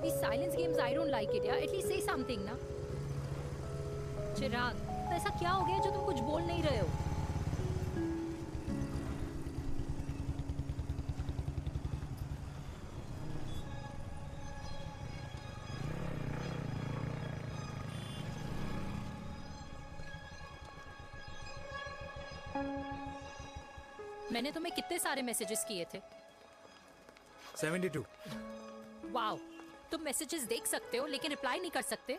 [SPEAKER 9] These silence games, I don't like it, yeah. At least say something, ना. चिराग, तो ऐसा क्या हो गया जो तुम कुछ बोल नहीं रहे हो? मैंने तुम्हें कितने सारे मैसेजेस किए थे?
[SPEAKER 1] 72।
[SPEAKER 9] वाओ, तुम मैसेजेस देख सकते हो लेकिन रिप्लाई नहीं कर सकते?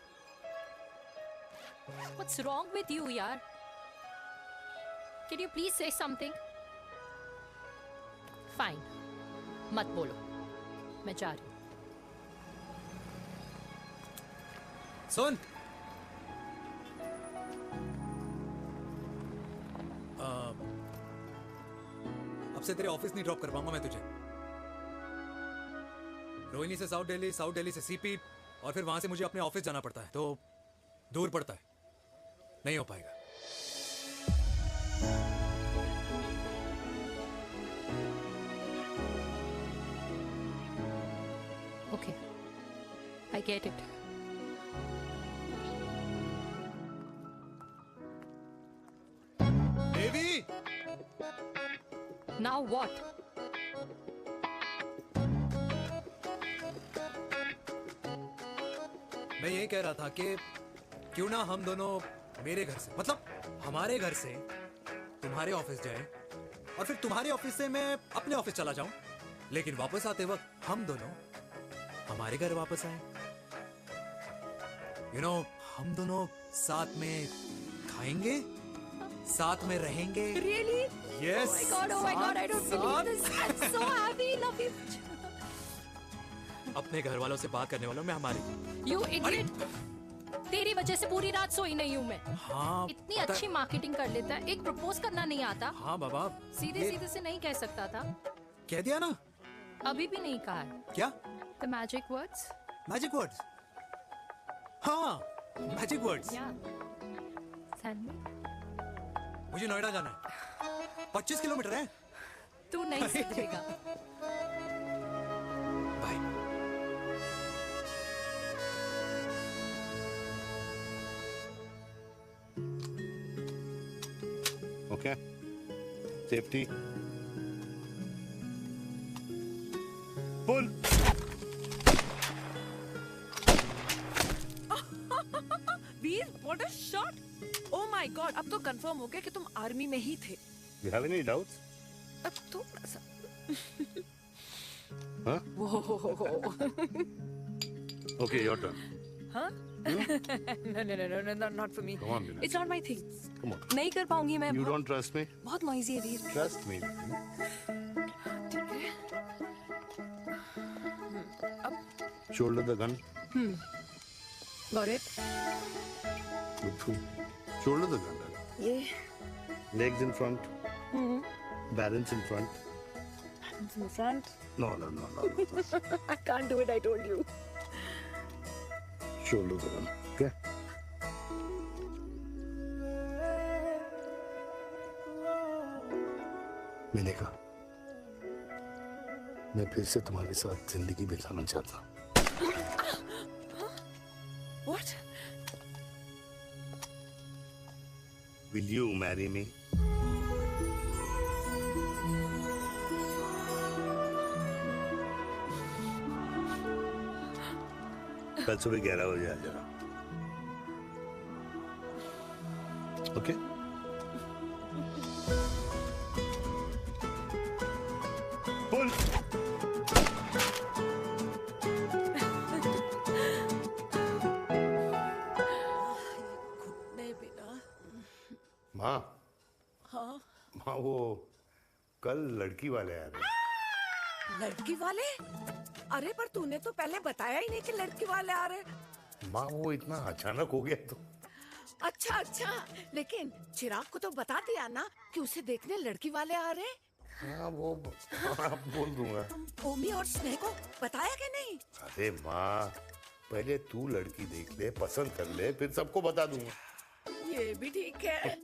[SPEAKER 9] What's wrong with you, यार? Can you please say something? Fine, मत बोलो, मैं जा रही हूँ।
[SPEAKER 1] सुन, अब से तेरे ऑफिस नहीं ड्रॉप कर पाऊंगा मैं तुझे। रोहिणी से साउथ दिल्ली से सीपी, और फिर वहां से मुझे अपने ऑफिस जाना पड़ता है, तो दूर पड़ता है, नहीं हो पाएगा।
[SPEAKER 9] Okay, I get it.
[SPEAKER 1] Devi!
[SPEAKER 9] Now what?
[SPEAKER 1] मैं ये कह रहा था कि क्यों ना हम दोनों मेरे घर से, मतलब हमारे घर से तुम्हारे ऑफिस जाए, और फिर तुम्हारे ऑफिस से मैं अपने ऑफिस चला जाऊं, लेकिन वापस आते वक्त हम दोनों हमारे घर वापस आए। यू नो, हम दोनों साथ में खाएंगे, साथ में रहेंगे।
[SPEAKER 9] Really?
[SPEAKER 1] Yes.
[SPEAKER 9] Oh my God, I don't believe this. I'm so happy, love you.
[SPEAKER 6] अपने घर वालों से बात करने वालों में हमारी।
[SPEAKER 9] You idiot! तेरी वजह से पूरी रात सोई नहीं हूँ मैं।
[SPEAKER 1] हाँ,
[SPEAKER 9] इतनी अच्छी मार्केटिंग कर लेता है, एक प्रपोज करना नहीं आता।
[SPEAKER 1] हाँ बाबा,
[SPEAKER 9] सीधे सीधे से नहीं कह सकता था।
[SPEAKER 1] कह दिया ना।
[SPEAKER 9] अभी भी नहीं कहा है।
[SPEAKER 1] क्या?
[SPEAKER 9] The magic words?
[SPEAKER 1] Magic words? हाँ, मैजिक वर्ड्स।
[SPEAKER 9] Tell me.
[SPEAKER 1] मुझे नोएडा जाना है, 25 किलोमीटर है।
[SPEAKER 9] तू नहीं सीखेगा।
[SPEAKER 2] Okay. Safety. Pull.
[SPEAKER 14] Veer, what a shot! Oh my God, अब तो कंफर्म हो गया कि तुम आर्मी में ही थे।
[SPEAKER 2] You have any doubts?
[SPEAKER 14] अब थोड़ा सा।
[SPEAKER 2] Huh? Okay, your turn.
[SPEAKER 14] हाँ? No, not for me.
[SPEAKER 2] Come on, Vinay.
[SPEAKER 14] It's not my thing.
[SPEAKER 2] Come on.
[SPEAKER 14] नहीं कर पाऊंगी मैं।
[SPEAKER 2] You don't trust me?
[SPEAKER 14] बहुत noisy है वीर।
[SPEAKER 2] Trust me.
[SPEAKER 14] ठीक है।
[SPEAKER 2] Shoulder the gun.
[SPEAKER 3] Got it?
[SPEAKER 2] Shoulder the gun.
[SPEAKER 3] Yeah.
[SPEAKER 2] Legs in front. Balance in front.
[SPEAKER 3] Hands in front.
[SPEAKER 2] No.
[SPEAKER 3] I can't do it, I told you.
[SPEAKER 2] Shoulder the gun. Okay. मैंने कहा मैं फिर से तुम्हारे साथ जिंदगी बिताना चाहता हूँ।
[SPEAKER 3] What?
[SPEAKER 2] Will you marry me? कल सुबह 11 बजे आ जाना। ओके? बोल।
[SPEAKER 3] नहीं बेटा।
[SPEAKER 2] माँ,
[SPEAKER 3] हाँ।
[SPEAKER 2] माँ वो कल लड़की वाले आ रहे।
[SPEAKER 3] लड़की वाले? अरे पर तूने तो पहले बताया ही नहीं कि लड़की वाले आ रहे।
[SPEAKER 2] माँ वो इतना अचानक हो गया तो।
[SPEAKER 3] अच्छा, लेकिन चिराग को तो बता दिया ना कि उसे देखने लड़की वाले आ रहे।
[SPEAKER 2] हाँ वो बोल दूंगा।
[SPEAKER 3] ओमी और स्नेह को बताया कि नहीं?
[SPEAKER 2] अरे माँ, पहले तू लड़की देख ले, पसंद कर ले, फिर सबको बता दूंगा।
[SPEAKER 3] ये भी ठीक है।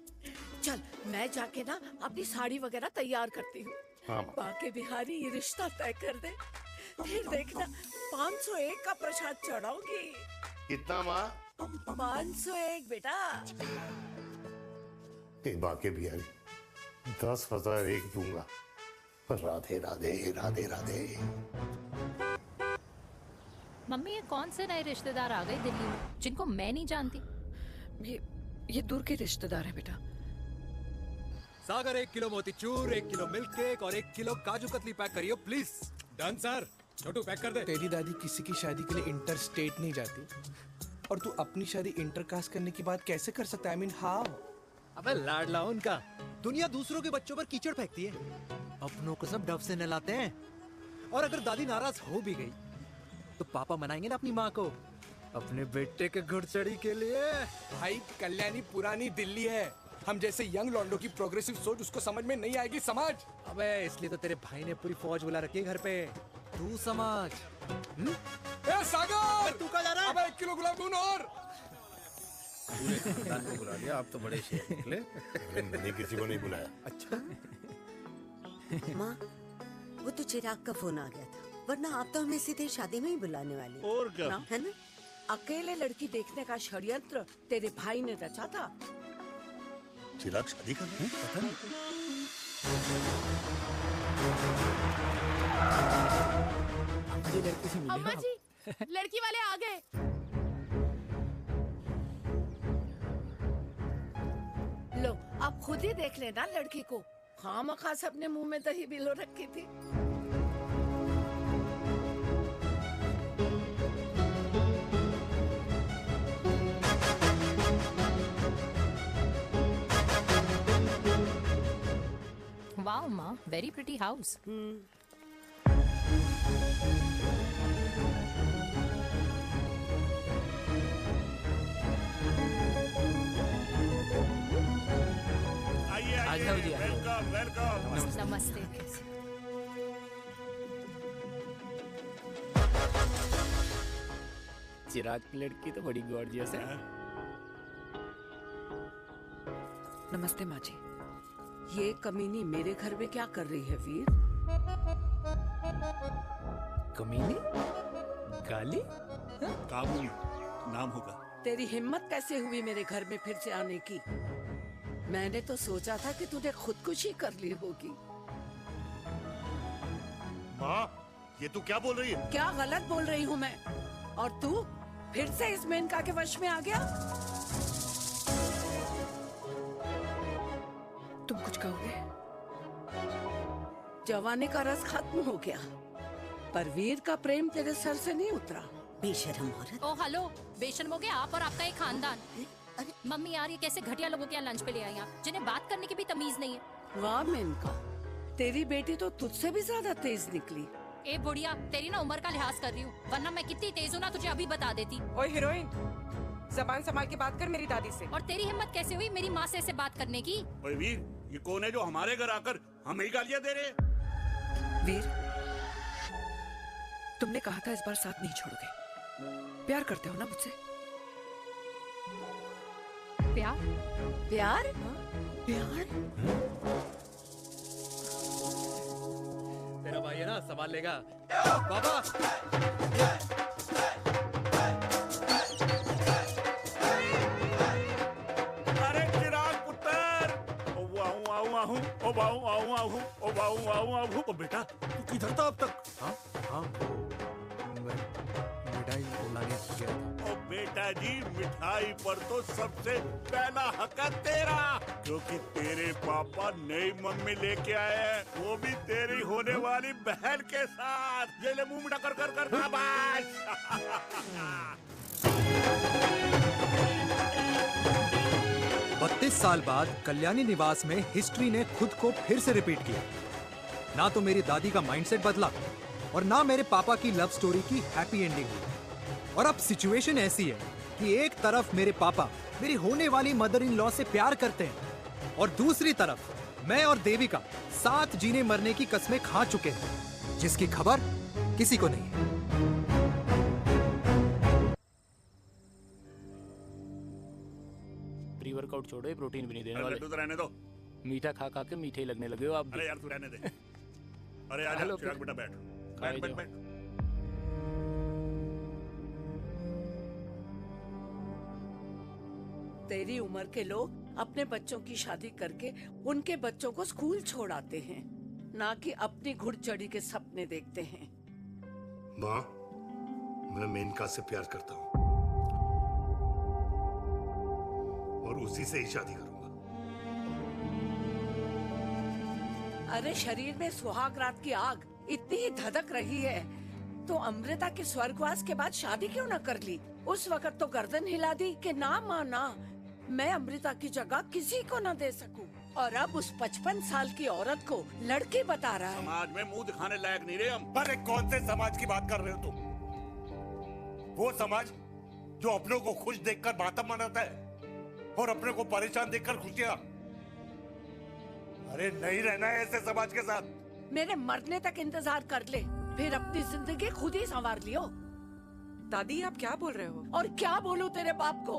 [SPEAKER 3] चल मैं जाके ना अपनी साड़ी वगैरह तैयार करती हूँ।
[SPEAKER 2] हाँ।
[SPEAKER 3] बाके बिहारी ये रिश्ता तय कर दे, फिर देखना 501 का प्रसाद चढ़ाऊंगी।
[SPEAKER 2] कितना माँ?
[SPEAKER 3] 501 बेटा।
[SPEAKER 2] बाके बिहारी 10,001 दूंगा। राधे राधे राधे राधे।
[SPEAKER 9] मम्मी ये कौन से नए रिश्तेदार आ गए दिल्ली में जिनको मैं नहीं जानती?
[SPEAKER 3] ये दूर के रिश्तेदार है बेटा।
[SPEAKER 1] सागर 1 किलो मोतीचूर, 1 किलो मिल्क केक और 1 किलो काजू कतली पैक करियो please.
[SPEAKER 5] Done sir. Chhotu pack कर दे। तेरी दादी किसी की शादी के लिए इंटर स्टेट नहीं जाती, और तू अपनी शादी इंटर कास्ट करने की बात कैसे कर सकता है? I mean, how?
[SPEAKER 1] अबे लाडला उनका। दुनिया दूसरों के बच्चों पर कीचड़ फेंकती है, अपनों को सब डब से नहलाते हैं। और अगर दादी नाराज हो भी गई तो पापा मनाएंगे ना अपनी माँ को अपने बेटे के घुड़चड़ी के लिए।
[SPEAKER 5] भाई कल्याणी पुरानी दिल्ली है, हम जैसे यंग लॉन्डो की प्रोग्रेसिव सोच उसको समझ में नहीं आएगी। समझ?
[SPEAKER 1] अबे इसलिए तो तेरे भाई ने पूरी फौज बुला रखी है घर पे, तू समझ।
[SPEAKER 5] ए सागर,
[SPEAKER 1] तू कहाँ जा रहा है?
[SPEAKER 5] अबे 1 किलो गुलाब जामुन और।
[SPEAKER 8] पूरे खानदान को बुला लिया, आप तो बड़े शेर निकले।
[SPEAKER 2] मैंने किसी को नहीं बुलाया।
[SPEAKER 8] अच्छा।
[SPEAKER 10] माँ, वो तो चिराग का फोन आ गया था, वरना आप तो हमें सीधे शादी में ही बुलाने वाली।
[SPEAKER 2] और क्या?
[SPEAKER 10] है ना?
[SPEAKER 3] अकेले लड़की देखने का षड्यंत्र तेरे भाई ने रचा था।
[SPEAKER 2] चिराग शादी कर रहे हैं? पता नहीं।
[SPEAKER 1] लड़की से मिली
[SPEAKER 13] अम्मा जी, लड़की वाले आ गए।
[SPEAKER 3] लो आप खुद ही देख लेना लड़की को। खामखा सबने मुंह में दही बिलो रखी थी।
[SPEAKER 9] वाओ माँ, वेरी प्रिटी हाउस।
[SPEAKER 7] आइए वेलकम वेलकम।
[SPEAKER 9] नमस्ते।
[SPEAKER 5] चिराग की लड़की तो बड़ी गॉर्जियस है।
[SPEAKER 3] नमस्ते माँ जी। ये कमीनी मेरे घर में क्या कर रही है वीर?
[SPEAKER 5] कमीनी? गाली?
[SPEAKER 18] काबू नाम होगा।
[SPEAKER 3] तेरी हिम्मत कैसे हुई मेरे घर में फिर से आने की? मैंने तो सोचा था कि तूने खुदकुशी कर ली होगी।
[SPEAKER 2] माँ, ये तू क्या बोल रही है?
[SPEAKER 3] क्या गलत बोल रही हूँ मैं? और तू फिर से इस मेनका के वश में आ गया? तुम कुछ कहोगे? जवानी का रस खत्म हो गया, पर वीर का प्रेम तेरे सर से नहीं उतरा।
[SPEAKER 10] बेशरम औरत।
[SPEAKER 9] ओ हेलो, बेशर्म हो गया आप और आपका एक खानदान। मम्मी यार, ये कैसे घटिया लोगों के यहाँ लंच पे ले आई आप, जिन्हें बात करने की भी तमीज नहीं है।
[SPEAKER 3] वाह मेनका, तेरी बेटी तो तुझसे भी ज्यादा तेज निकली।
[SPEAKER 9] ए बुढ़िया, तेरी ना उम्र का लिहाज कर रही हूँ, वरना मैं कितनी तेज हूँ ना तुझे अभी बता देती।
[SPEAKER 14] ओए हीरोइन, जबान संभाल के बात कर मेरी दादी से।
[SPEAKER 9] और तेरी हिम्मत कैसे हुई मेरी माँ से ऐसे बात करने की?
[SPEAKER 11] ओए वीर, ये कौन है जो हमारे घर आकर हमें ही गालियां दे रहे हैं?
[SPEAKER 14] वीर, तुमने कहा था इस बार साथ नहीं छोड़ोगे। प्यार करते हो ना मुझसे?
[SPEAKER 9] प्यार?
[SPEAKER 3] प्यार? प्यार?
[SPEAKER 6] तेरा भाई है ना, संभाल लेगा। पापा!
[SPEAKER 11] अरे चिराग पुत्र! ओ वाहू आऊ आहू, ओ वाहू आऊ आहू, ओ वाहू आऊ आहू। ओ बेटा, तू किधर था अब तक?
[SPEAKER 1] हाँ हाँ, मिठाई लाने गया था।
[SPEAKER 11] ओ बेटा जी, मिठाई पर तो सबसे पहला हक है तेरा, क्योंकि तेरे पापा नई मम्मी लेके आए हैं, वो भी तेरी होने वाली बहन के साथ। ये ले मुंह मीठा कर कर कर शाबाश।
[SPEAKER 1] 32 साल बाद कल्याणी निवास में हिस्ट्री ने खुद को फिर से रिपीट किया। ना तो मेरी दादी का माइंडसेट बदला और ना मेरे पापा की लव स्टोरी की हैप्पी एंडिंग हुई। और अब सिचुएशन ऐसी है कि एक तरफ मेरे पापा मेरी होने वाली मदर इन लॉ से प्यार करते हैं और दूसरी तरफ मैं और देविका साथ जीने मरने की कस्में खा चुके हैं, जिसकी खबर किसी को नहीं है।
[SPEAKER 19] प्री वर्कआउट छोड़ो, ये प्रोटीन भी नहीं देने वाले।
[SPEAKER 11] लड्डू तो रहने दो।
[SPEAKER 19] मीठा खा खा के मीठे ही लगने लगे हो आप।
[SPEAKER 11] अरे यार तू रहने दे। अरे आजा चिराग बेटा, बैठ बैठ बैठ बैठ।
[SPEAKER 3] तेरी उम्र के लोग अपने बच्चों की शादी करके उनके बच्चों को स्कूल छोड़ाते हैं, ना कि अपनी घुड़चढ़ी के सपने देखते हैं।
[SPEAKER 2] माँ, मैं मेनका से प्यार करता हूँ और उसी से ही शादी करूंगा।
[SPEAKER 3] अरे शरीर में सुहाग रात की आग इतनी ही धधक रही है तो अमृता के स्वर्गवास के बाद शादी क्यों न कर ली? उस वक्त तो गर्दन हिला दी कि ना माना, मैं अमृता की जगह किसी को न दे सकूं। और अब उस 55 साल की औरत को लड़की बता रहा है।
[SPEAKER 11] समाज में मुंह दिखाने लायक नहीं रहे हम।
[SPEAKER 2] अरे कौन से समाज की बात कर रहे हो तुम? वो समाज जो अपनों को खुश देखकर मातम मनाता है और अपने को परेशान देखकर खुशियां। अरे नहीं रहना है ऐसे समाज के साथ।
[SPEAKER 3] मेरे मरने तक इंतजार कर ले, फिर अपनी जिंदगी खुद ही संवार लियो।
[SPEAKER 14] दादी आप क्या बोल रहे हो?
[SPEAKER 3] और क्या बोलूं तेरे बाप को?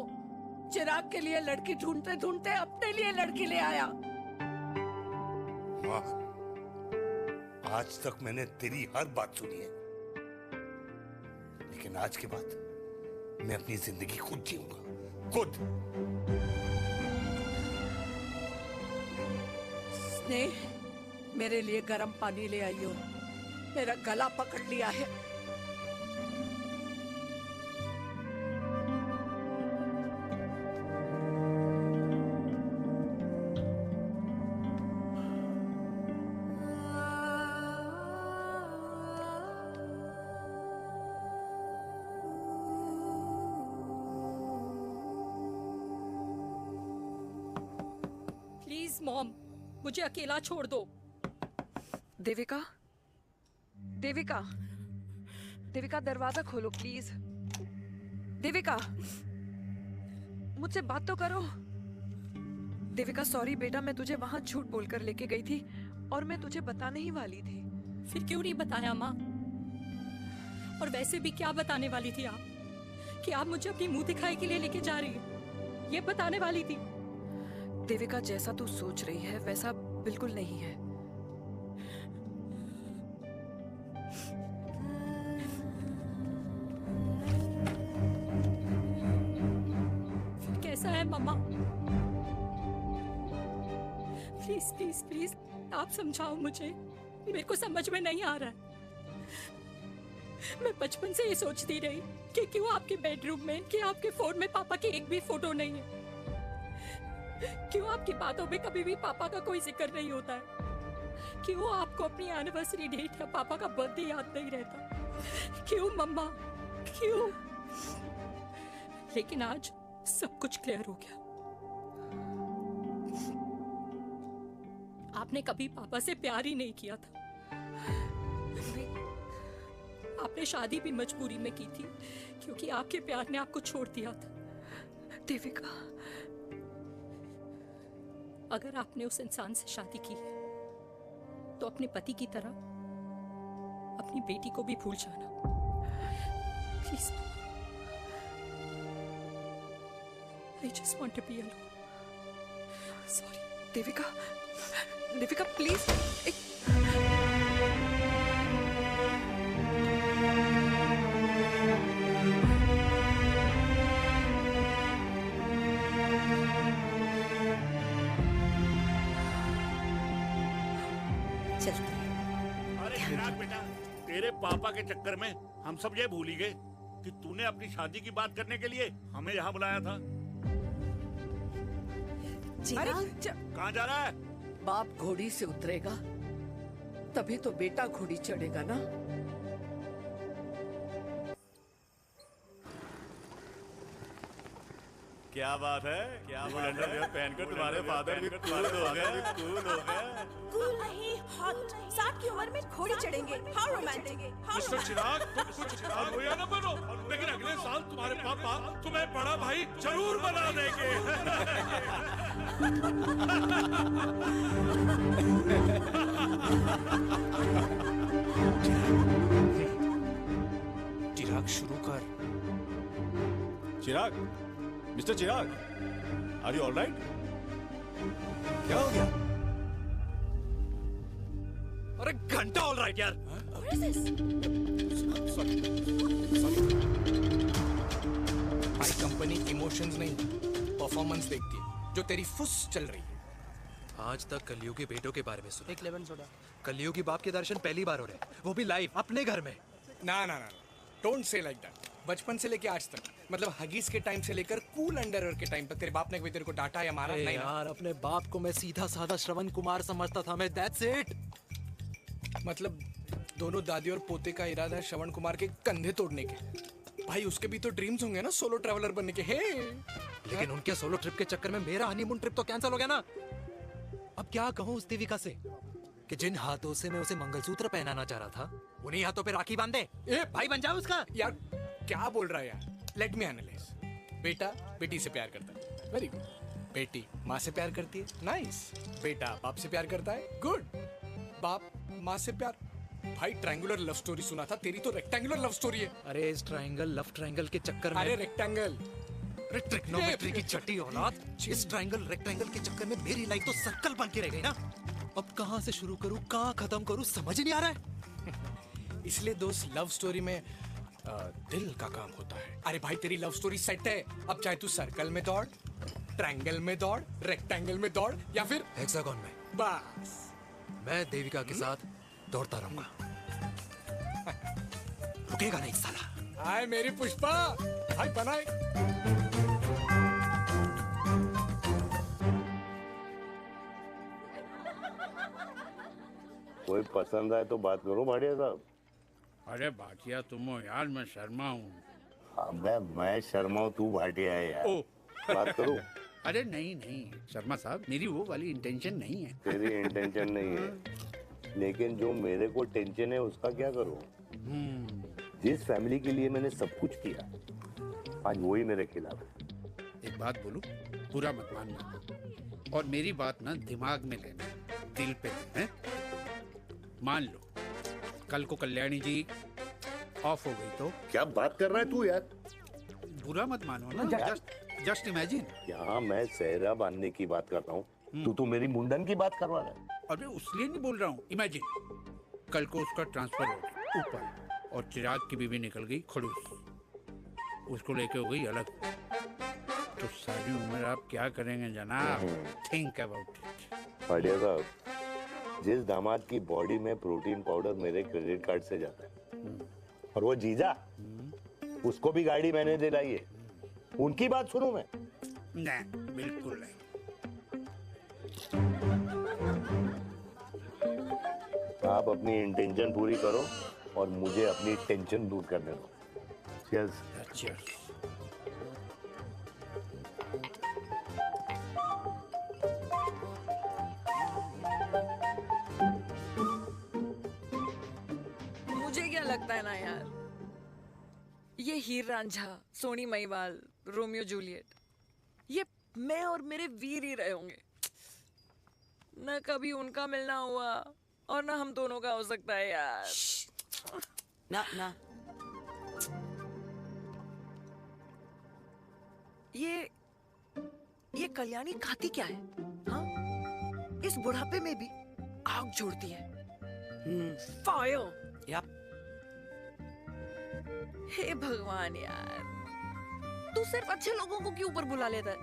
[SPEAKER 3] चिराग के लिए लड़की ढूंढते ढूंढते अपने लिए लड़की ले आया।
[SPEAKER 2] माँ, आज तक मैंने तेरी हर बात सुनी है, लेकिन आज के बाद मैं अपनी जिंदगी खुद जीऊंगा, खुद।
[SPEAKER 3] स्नेह, मेरे लिए गर्म पानी ले आइयो, मेरा गला पकड़ लिया है।
[SPEAKER 9] प्लीज मॉम, मुझे अकेला छोड़ दो।
[SPEAKER 14] देविका, देविका, देविका दरवाजा खोलो प्लीज। देविका, मुझसे बात तो करो। देविका सॉरी बेटा, मैं तुझे वहां झूठ बोलकर लेके गई थी और मैं तुझे बताने ही वाली थी।
[SPEAKER 9] फिर क्यों नहीं बताया माँ? और वैसे भी क्या बताने वाली थी आप? कि आप मुझे अपनी मुंह दिखाई के लिए लेके जा रही है, ये बताने वाली थी।
[SPEAKER 14] देविका, जैसा तू सोच रही है वैसा बिल्कुल नहीं है।
[SPEAKER 9] कैसा है मम्मा? प्लीज प्लीज प्लीज आप समझाओ मुझे, मेरे को समझ में नहीं आ रहा है। मैं बचपन से ये सोचती रही कि क्यों आपके बेडरूम में, कि आपके फोन में पापा की एक भी फोटो नहीं है, क्यों आपकी बातों में कभी भी पापा का कोई जिक्र नहीं होता है, क्यों आपको अपनी एनिवर्सरी डेट या पापा का बर्थडे याद नहीं रहता, क्यों मम्मा, क्यों? लेकिन आज सब कुछ क्लियर हो गया। आपने कभी पापा से प्यार ही नहीं किया था। आपने शादी भी मजबूरी में की थी क्योंकि आपके प्यार ने आपको छोड़ दिया था। देविका, अगर आपने उस इंसान से शादी की है तो अपने पति की तरह अपनी बेटी को भी भूल जाना please. I just want to be alone.
[SPEAKER 14] Sorry Devika, Devika please.
[SPEAKER 11] अरे चिराग बेटा, तेरे पापा के चक्कर में हम सब ये भूल ही गए कि तूने अपनी शादी की बात करने के लिए हमें यहाँ बुलाया था। कहाँ जा रहा है?
[SPEAKER 3] बाप घोड़ी से उतरेगा तभी तो बेटा घोड़ी चढ़ेगा ना।
[SPEAKER 18] क्या बात है, क्या बात है, पहनकर तुम्हारे फादर भी कूल हो गए, कूल हो गए।
[SPEAKER 12] कूल नहीं, हॉट। 60 की उम्र में घोड़ी चढ़ेंगे, हाउ रोमांटिक।
[SPEAKER 7] मिस्टर चिराग, तुम कुछ चिराग हो या ना बनो, लेकिन अगले साल तुम्हारे पापा तुम्हें बड़ा भाई जरूर बना देंगे।
[SPEAKER 5] चिराग शुरू कर।
[SPEAKER 18] Chirag, mister Chirag, are you all right?
[SPEAKER 1] क्या हो गया? अरे घंटा ऑल राइट यार।
[SPEAKER 5] भाई कंपनी इमोशंस नहीं परफॉर्मेंस देखती है, जो तेरी फुस चल रही है।
[SPEAKER 6] आज तक कलयुगी बेटों के बारे में सुना।
[SPEAKER 5] एक लेमन सोडा।
[SPEAKER 6] कलयुगी बाप के दर्शन पहली बार हो रहे हैं, वो भी लाइव अपने घर में।
[SPEAKER 5] ना ना ना, डोंट से लाइक दैट। बचपन से लेके आज तक, मतलब हगीज के टाइम से लेकर कूल अंडरवेयर के टाइम तक तेरे बाप ने कभी तेरे को डांटा या मारा? नहीं
[SPEAKER 6] यार, अपने बाप को मैं सीधा साधा श्रवण कुमार समझता था मैं, दैट्स इट।
[SPEAKER 5] मतलब दोनों दादी और पोते का इरादा है श्रवण कुमार के कंधे तोड़ने के। भाई उसके भी तो ड्रीम्स होंगे ना सोलो ट्रैवलर बनने के।
[SPEAKER 6] लेकिन उनके सोलो ट्रिप के चक्कर में मेरा हनीमून ट्रिप तो कैंसिल हो गया ना। अब क्या कहूँ उस देविका से कि जिन हाथों से मैं उसे मंगलसूत्र पहनाना चाह रहा था, उन्हीं हाथों पे राखी बांध दे। भाई बन जाओ उसका।
[SPEAKER 5] यार क्या बोल रहा है यार? Let me analyse. बेटा बेटी से प्यार करता है, वेरी गुड। बेटी माँ से प्यार करती है, नाइस। बेटा बाप से प्यार करता है, गुड। बाप माँ से प्यार। भाई ट्रायंगुलर लव स्टोरी सुना था, तेरी तो रेक्टेंगुलर लव स्टोरी है।
[SPEAKER 6] अरे इस ट्रायंगल लव ट्रायंगल के चक्कर में,
[SPEAKER 5] अरे रेक्टेंगल,
[SPEAKER 6] अरे ट्रिग्नोमेट्री की छठी औलाद, इस ट्रायंगल रेक्टेंगल के चक्कर में मेरी लाइफ तो सर्कल बन के रह गई ना। अब कहाँ से शुरू करूँ, कहाँ खत्म करूँ, समझ नहीं आ रहा है।
[SPEAKER 5] इसलिए दोस्त लव स्टोरी में दिल का काम होता है। अरे भाई तेरी लव स्टोरी सेट है, अब चाहे तू सर्कल में दौड़, ट्रायंगल में दौड़, रेक्टेंगल में दौड़ या फिर
[SPEAKER 6] हेक्सागन में,
[SPEAKER 5] बस
[SPEAKER 6] मैं देविका के साथ दौड़ता रहूंगा। रुकेगा नहीं साला।
[SPEAKER 5] हाय मेरी पुष्पा, भाई बनाए।
[SPEAKER 2] कोई पसंद आए तो बात करो भाटिया साहब।
[SPEAKER 8] अरे भाटिया तुम हो यार, मैं शर्मा हूँ।
[SPEAKER 2] अबे मैं शर्मा हूँ, तू भाटिया है यार। बात करो।
[SPEAKER 8] अरे नहीं नहीं शर्मा साहब, मेरी वो वाली इंटेंशन नहीं है।
[SPEAKER 2] तेरी इंटेंशन नहीं है, लेकिन जो मेरे को टेंशन है उसका क्या करूँ? जिस फैमिली के लिए मैंने सब कुछ किया, आज वही मेरे खिलाफ है।
[SPEAKER 8] एक बात बोलूं, बुरा मत मानना, और मेरी बात ना दिमाग में लेना, दिल पे है। मान लो कल को कल्याणी जी ऑफ हो गई तो?
[SPEAKER 2] क्या बात कर रहा है तू यार?
[SPEAKER 8] बुरा मत मानो ना, जस्ट इमेजिन।
[SPEAKER 2] यहाँ मैं सेहरा बांधने की बात कर रहा हूँ, तू तो मेरी मुंडन की बात करवा रहा है।
[SPEAKER 8] अरे उसलिए नहीं बोल रहा हूँ, इमेजिन कल को उसका ट्रांसफर हो गया ऊपर और चिराग की बीवी निकल गई खड़ूस, उसको लेके हो गई अलग, तो सारी उम्र आप क्या करेंगे जनाब? Think about it.
[SPEAKER 2] भाटिया साहब, जिस दामाद की बॉडी में प्रोटीन पाउडर मेरे क्रेडिट कार्ड से जाता है, और वो जीजा, उसको भी गाड़ी मैंने दिलाई है, उनकी बात सुनूं मैं?
[SPEAKER 8] नहीं, बिल्कुल नहीं।
[SPEAKER 2] आप अपनी इंटेंशन पूरी करो और मुझे अपनी टेंशन दूर करने दो। Cheers.
[SPEAKER 8] Cheers.
[SPEAKER 14] मुझे क्या लगता है ना यार, ये हीर रांझा, सोनी महिवाल, रोमियो जूलियट, ये मैं और मेरे वीर ही रहे होंगे। न कभी उनका मिलना हुआ और ना हम दोनों का हो सकता है यार।
[SPEAKER 3] ना ना
[SPEAKER 14] ये कल्याणी खाती क्या है? हाँ, इस बुढ़ापे में भी आग छोड़ती है। फायर।
[SPEAKER 3] या
[SPEAKER 14] हे भगवान यार, तू सिर्फ अच्छे लोगों को क्यों ऊपर बुला लेता है?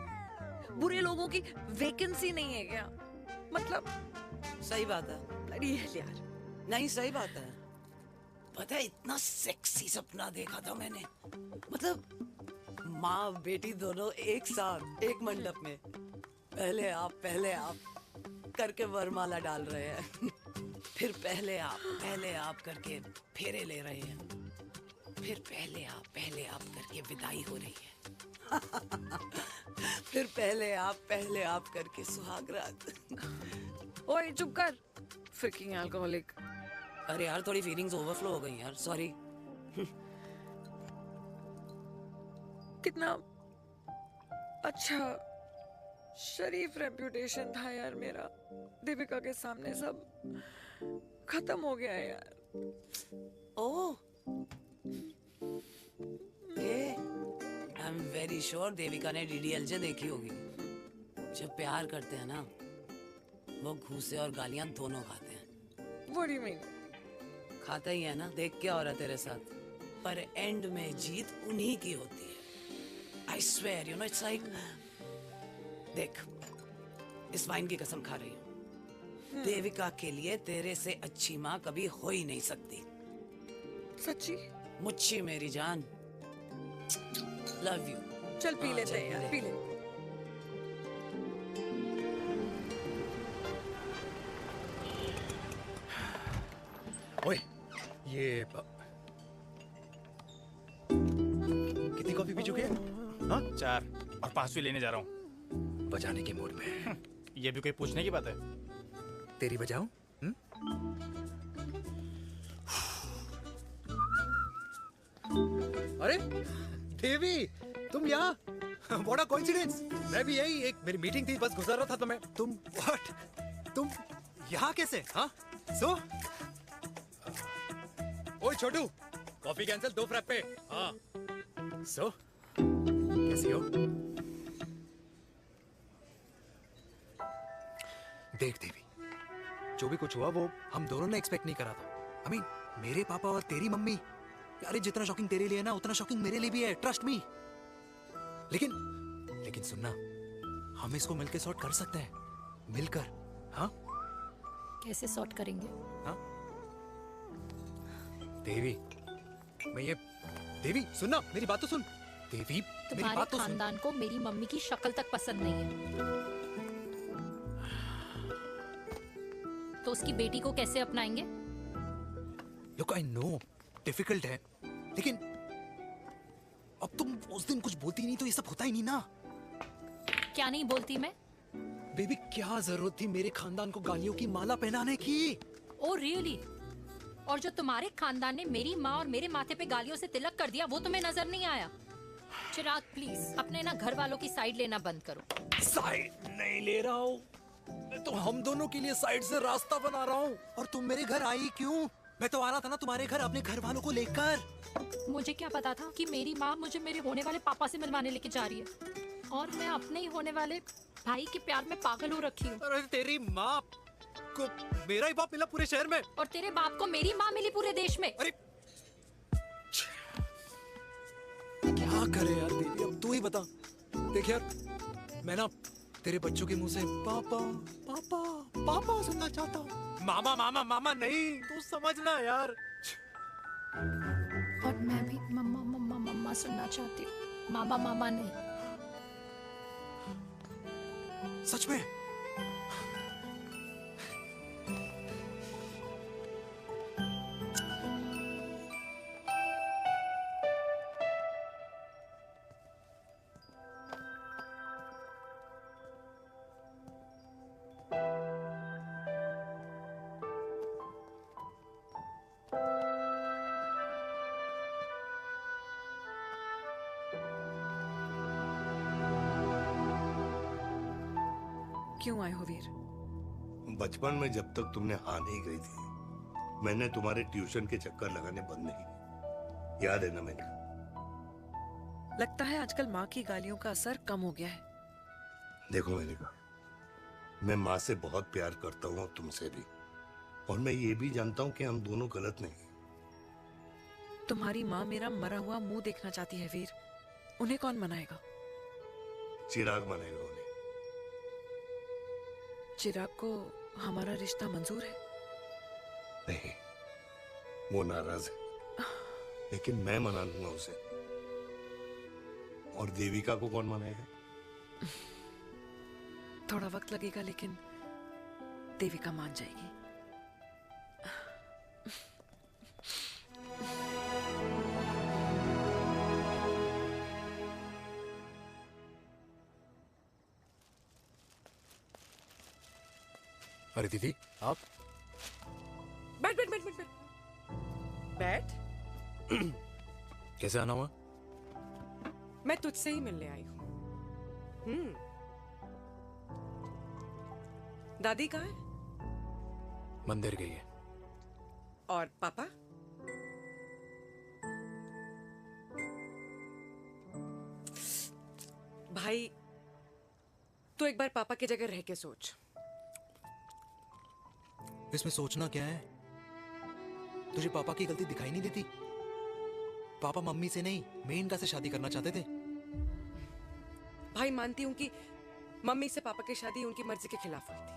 [SPEAKER 14] बुरे लोगों की वैकेंसी नहीं है क्या? मतलब
[SPEAKER 3] सही बात है।
[SPEAKER 14] अरे यार,
[SPEAKER 3] नहीं सही बात है। पता है इतना सेक्सी सपना देखा था मैंने, मतलब माँ बेटी दोनों एक साथ एक मंडप में, पहले आप करके वरमाला डाल रहे हैं, फिर पहले आप करके फेरे ले रहे हैं, फिर पहले आप करके विदाई हो रही है, फिर पहले आप करके सुहाग रात।
[SPEAKER 14] ओए चुप कर, फ्रिकिंग अल्कोहलिक।
[SPEAKER 3] अरे यार थोड़ी फीलिंग्स ओवरफ्लो हो गई यार, सॉरी।
[SPEAKER 14] कितना अच्छा शरीफ रेप्यूटेशन था यार मेरा, दीपिका के सामने सब खत्म हो गया है यार।
[SPEAKER 3] Oh, I am very sure Devika ने DDLJ देखी होगी। जब प्यार करते हैं ना, वो घूसे और गालियां दोनों खाते हैं।
[SPEAKER 14] What do you mean?
[SPEAKER 3] खाता ही है ना, देख क्या हो रहा है तेरे साथ। पर एंड में जीत उन्हीं की होती है। I swear, you know, it's like, देख, इस वाइन की कसम खा रही हूँ, देविका के लिए तेरे से अच्छी माँ कभी हो ही नहीं सकती।
[SPEAKER 14] सच्ची?
[SPEAKER 3] मुच्छी मेरी जान, लव यू।
[SPEAKER 14] चल पी लेते हैं यार, पी ले।
[SPEAKER 6] ओए, ये कितनी कॉफी पी चुके हैं? हाँ?
[SPEAKER 16] 4 और 5वीं लेने जा रहा हूँ।
[SPEAKER 6] बजाने के मूड में।
[SPEAKER 16] ये भी कोई पूछने की बात है?
[SPEAKER 6] तेरी बजाऊं? अरे देवी, तुम यहाँ? What a coincidence! मैं भी यही, एक मेरी मीटिंग थी, बस गुजर रहा था तो मैं, तुम यहाँ कैसे? हाँ? ओए छोटू, कॉफी कैंसिल, 2 फ्रैप पे। हाँ। कैसी हो? देख देवी, जो भी कुछ हुआ वो हम दोनों ने एक्सपेक्ट नहीं करा था। I mean, मेरे पापा और तेरी मम्मी, अरे जितना शॉकिंग तेरे लिए ना, उतना शॉकिंग मेरे लिए भी है, ट्रस्ट मी। लेकिन सुनना, हम इसको मिलकर सॉर्ट कर सकते हैं, मिलकर। हाँ?
[SPEAKER 9] कैसे सॉर्ट करेंगे?
[SPEAKER 6] हाँ? देवी, देवी सुनना, मेरी बात तो सुन। देवी, मेरी
[SPEAKER 9] तुम्हारे
[SPEAKER 6] बात तो सुन।
[SPEAKER 9] खानदान को मेरी मम्मी की शक्ल तक पसंद नहीं है, तो उसकी बेटी को कैसे अपनाएंगे?
[SPEAKER 6] Look, I know, डिफिकल्ट है, लेकिन अब तुम उस दिन कुछ बोलती नहीं तो ये सब होता ही नहीं ना।
[SPEAKER 9] क्या नहीं बोलती मैं?
[SPEAKER 6] बेबी, क्या जरूरत थी मेरे खानदान को गालियों की माला पहनाने की?
[SPEAKER 9] Oh really? और जो तुम्हारे खानदान ने मेरी माँ और मेरे माथे पे गालियों से तिलक कर दिया, वो तुम्हें नजर नहीं आया? चिराग प्लीज अपने ना घर वालों की साइड लेना बंद करो।
[SPEAKER 6] साइड नहीं ले रहा हूँ, मैं तो हम दोनों के लिए साइड से रास्ता बना रहा हूँ। और तुम मेरे घर आई क्यों? मैं तो आ रहा था ना तुम्हारे घर अपने घर वालों को लेकर।
[SPEAKER 9] मुझे क्या पता था कि मेरी माँ मुझे मेरे होने वाले पापा से मिलवाने लेके जा रही है, और मैं अपने ही होने वाले भाई के प्यार में पागल हो रखी हूँ।
[SPEAKER 6] अरे तेरी माँ को मेरा ही बाप मिला पूरे शहर में,
[SPEAKER 9] और तेरे बाप को मेरी माँ मिली पूरे देश में।
[SPEAKER 6] अरे क्या करे यार देवी, अब तू ही बता। देख यार, मैं ना तेरे बच्चों के मुंह से पापा पापा पापा सुनना चाहता हूँ, मामा मामा मामा नहीं, तू समझना यार।
[SPEAKER 9] और मैं भी मम्मा मम्मा मम्मा सुनना चाहती हूँ, मामा मामा नहीं।
[SPEAKER 6] सच में?
[SPEAKER 14] क्यों आए हो वीर?
[SPEAKER 2] बचपन में जब तक तुमने हाँ नहीं कही थी, मैंने तुम्हारे ट्यूशन के चक्कर लगाने बंद नहीं किए। याद है ना मैंने?
[SPEAKER 14] लगता है आजकल माँ की गालियों का असर कम हो गया है।
[SPEAKER 2] देखो मैंने कहा, मैं माँ से बहुत प्यार करता हूँ और तुमसे भी, और मैं ये भी जानता हूँ कि हम दोनों गलत नहीं।
[SPEAKER 14] तुम्हारी माँ मेरा मरा हुआ मुंह देखना चाहती है वीर। उन्हें कौन मनाएगा?
[SPEAKER 2] चिराग मनाएगा उन्हें।
[SPEAKER 14] चिराग को हमारा रिश्ता मंजूर है?
[SPEAKER 2] नहीं, वो नाराज है, लेकिन मैं मना लूंगा उसे। और देविका को कौन मनाएगा?
[SPEAKER 14] थोड़ा वक्त लगेगा, लेकिन देविका मान जाएगी।
[SPEAKER 6] अरे दीदी, आप
[SPEAKER 17] बैठ बैठ बैठ बैठ बैठ बैठ।
[SPEAKER 6] कैसे आना हुआ?
[SPEAKER 17] मैं तुझसे ही मिलने आई हूँ। दादी कहाँ है?
[SPEAKER 6] मंदिर गई है।
[SPEAKER 17] और पापा? भाई, तू एक बार पापा की जगह रह के सोच।
[SPEAKER 6] इसमें सोचना क्या है? तुझे पापा की गलती दिखाई नहीं देती? पापा मम्मी से नहीं, मेनका से शादी करना चाहते थे।
[SPEAKER 17] भाई, मानती हूं कि मम्मी से पापा की शादी उनकी मर्जी के खिलाफ हुई थी,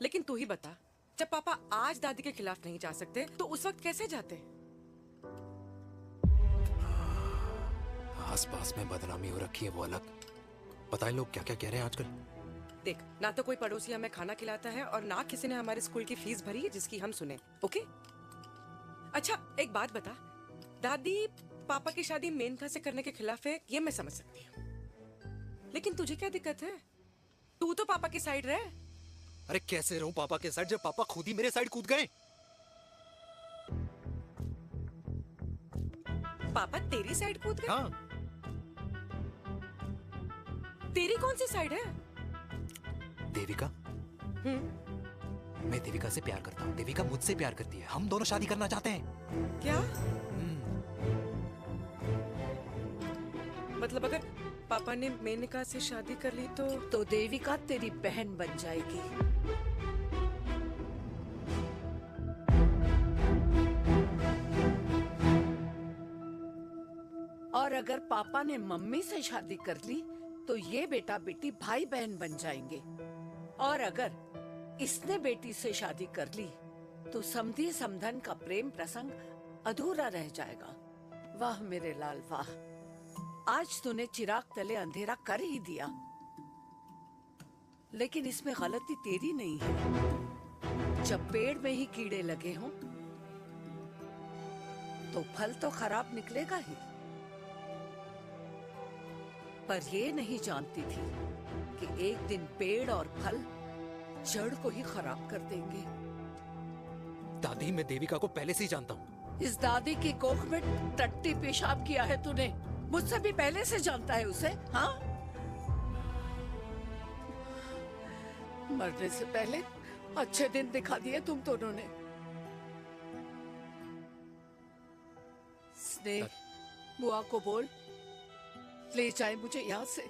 [SPEAKER 17] लेकिन तू ही बता, जब पापा आज दादी के खिलाफ नहीं जा सकते तो उस वक्त कैसे जाते?
[SPEAKER 6] आसपास में बदनामी हो रखी है, वो अलग। पता है लोग क्या क्या कह रहे हैं आजकल?
[SPEAKER 17] देख, ना तो कोई पड़ोसी हमें खाना खिलाता है और ना किसी ने हमारे स्कूल की फीस भरी है जिसकी हम सुने। ओके? अच्छा, एक बात बता, दादी पापा की शादी मेनका से करने के खिलाफ है, ये मैं समझ सकती हूँ, लेकिन तुझे क्या दिक्कत है? तू तो पापा की साइड रहे।
[SPEAKER 6] अरे कैसे रहूं पापा के साइड जब पापा खुद ही मेरे साइड कूद गए?
[SPEAKER 17] पापा तेरी साइड कूद गए?
[SPEAKER 6] हाँ।
[SPEAKER 17] तेरी कौन सी साइड है?
[SPEAKER 6] देविका। मैं देविका से प्यार करता हूँ, देविका मुझसे प्यार करती है, हम दोनों शादी करना चाहते हैं।
[SPEAKER 17] क्या? मतलब अगर पापा ने मेनका से शादी कर ली तो
[SPEAKER 3] देविका तेरी बहन बन जाएगी। और अगर पापा ने मम्मी से शादी कर ली तो ये बेटा बेटी भाई बहन बन जाएंगे। और अगर इसने बेटी से शादी कर ली तो समधी समधन का प्रेम प्रसंग अधूरा रह जाएगा। वाह मेरे लाल वाह, आज तूने चिराग तले अंधेरा कर ही दिया, लेकिन इसमें गलती तेरी नहीं है। जब पेड़ में ही कीड़े लगे हों तो फल तो खराब निकलेगा ही। पर ये नहीं जानती थी कि एक दिन पेड़ और फल जड़ को ही खराब कर देंगे।
[SPEAKER 6] दादी, मैं देविका को पहले से ही जानता हूँ।
[SPEAKER 3] इस दादी की कोख में टट्टी पेशाब किया है तूने, मुझसे भी पहले से जानता है उसे। हाँ, मरने से पहले अच्छे दिन दिखा दिए तुम दोनों ने। स्नेह, बुआ को बोल ले जाए मुझे यहाँ से।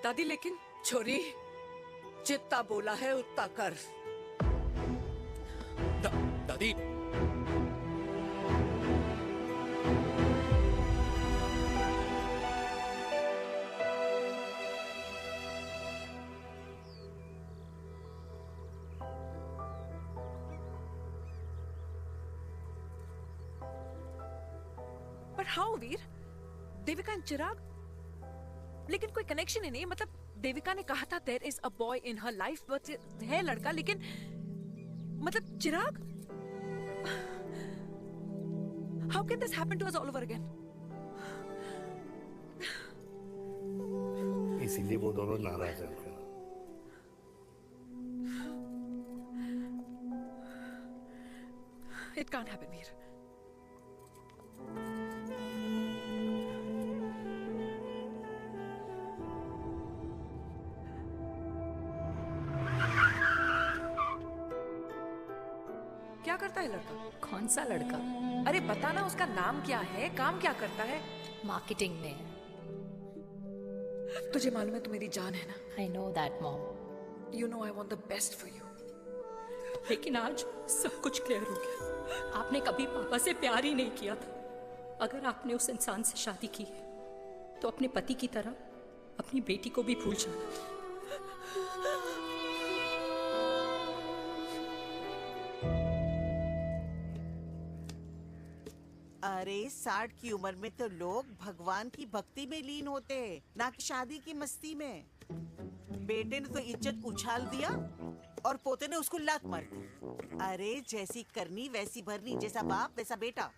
[SPEAKER 17] दादी, लेकिन
[SPEAKER 3] छोरी, जितना बोला है उतना कर।
[SPEAKER 6] दादी,
[SPEAKER 14] पर हाउ वीर? देविका एंड चिराग, लेकिन कोई कनेक्शन ही नहीं। मतलब देविका ने कहा था there is a boy in her life, but है लड़का, लेकिन मतलब Chirag, how can this happen to us all over again?
[SPEAKER 2] इसीलिए वो दोनों नाराज हैं।
[SPEAKER 14] It can't happen Veer. है लड़का?
[SPEAKER 9] कौन सा लड़का?
[SPEAKER 14] अरे बता ना, उसका नाम क्या है, काम क्या करता है?
[SPEAKER 9] मार्केटिंग में है।
[SPEAKER 14] तुझे मालूम है तू मेरी जान है ना?
[SPEAKER 9] I know that mom.
[SPEAKER 14] You know I want the best for you.
[SPEAKER 9] लेकिन आज सब कुछ क्लियर हो गया। आपने कभी पापा से प्यार ही नहीं किया था। अगर आपने उस इंसान से शादी की है तो अपने पति की तरह अपनी बेटी को भी भूल जाना।
[SPEAKER 20] अरे 60 की उम्र में तो लोग भगवान की भक्ति में लीन होते हैं, ना कि शादी की मस्ती में। बेटे ने तो इज्जत उछाल दिया और पोते ने उसको लात मार दी। अरे जैसी करनी वैसी भरनी, जैसा बाप वैसा बेटा।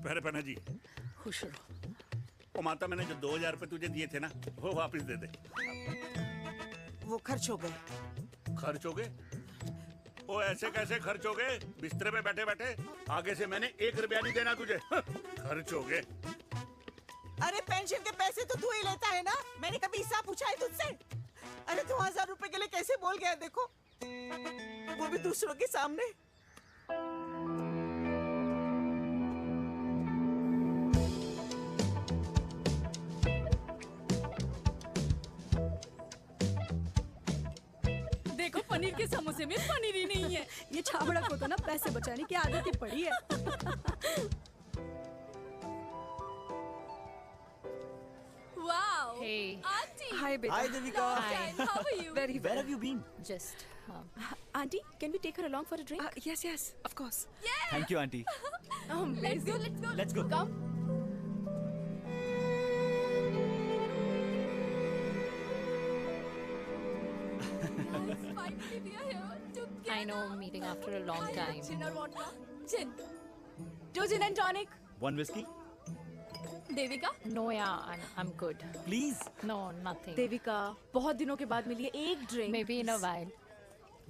[SPEAKER 11] पहले पहना जी,
[SPEAKER 14] खुश रहो।
[SPEAKER 11] ओ माता, मैंने जो 2000 रुपए तुझे दिए थे ना, वो वापस दे दे।
[SPEAKER 20] वो खर्च हो गए।
[SPEAKER 11] खर्च हो गए? ओ ऐसे कैसे खर्च हो गए? बिस्तर में बैठे बैठे। आगे से मैंने 1 रुपया नहीं देना तुझे। खर्च हो गए।
[SPEAKER 20] अरे पेंशन के पैसे तो तू ही लेता है ना, मैंने कभी हिसाब पूछा है तुझसे? अरे 2000 रुपए के लिए कैसे बोल गया देखो, वो भी दूसरों के सामने।
[SPEAKER 12] देखो पनीर के समोसे में पनीर ही नहीं है। ये छाबड़ा को तो ना पैसे बचाने की आदत ही पड़ी है।
[SPEAKER 9] Wow. Hey.
[SPEAKER 14] Auntie. Hi, beta.
[SPEAKER 12] Hi, Devika.
[SPEAKER 14] Long time. How are you? Very well.
[SPEAKER 12] Where have you been?
[SPEAKER 9] Just.
[SPEAKER 12] Auntie, can we take her along for a drink?
[SPEAKER 14] Yes, yes, of course.
[SPEAKER 12] Yeah.
[SPEAKER 16] Thank you, auntie.
[SPEAKER 14] Let's go, let's go.
[SPEAKER 16] Let's go.
[SPEAKER 14] Come. Finally, we are here together.
[SPEAKER 9] I know, meeting after a long time.
[SPEAKER 12] Gin or vodka? Gin. 2 gin and tonic.
[SPEAKER 16] One whiskey?
[SPEAKER 12] Devika?
[SPEAKER 9] No, yeah, I'm good.
[SPEAKER 16] Please.
[SPEAKER 9] No, nothing.
[SPEAKER 12] Devika, बहुत दिनों के बाद मिली है, एक drink.
[SPEAKER 9] Maybe in a while.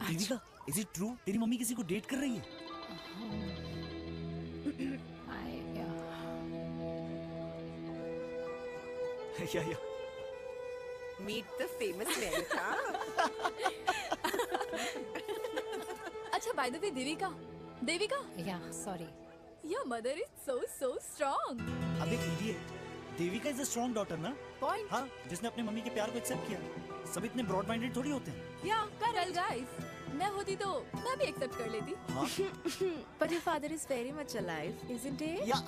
[SPEAKER 16] Devika, is it true? तेरी mummy किसी को date कर रही है? Yeah.
[SPEAKER 20] Meet the famous Lenka.
[SPEAKER 12] अच्छा, by the way, Devika?
[SPEAKER 9] Yeah, sorry.
[SPEAKER 12] Your mother is so strong.
[SPEAKER 16] अबे idiot. Devika is a strong daughter ना?
[SPEAKER 12] Point.
[SPEAKER 16] हाँ, जिसने अपने मम्मी के प्यार को एक्सेप्ट किया। सब इतने ब्रॉड माइंडेड थोड़ी होते हैं।
[SPEAKER 12] Yeah, correct guys. मैं होती तो मैं भी एक्सेप्ट कर लेती।
[SPEAKER 16] हाँ?
[SPEAKER 12] But your father is very much alive, isn't he?
[SPEAKER 16] Yeah.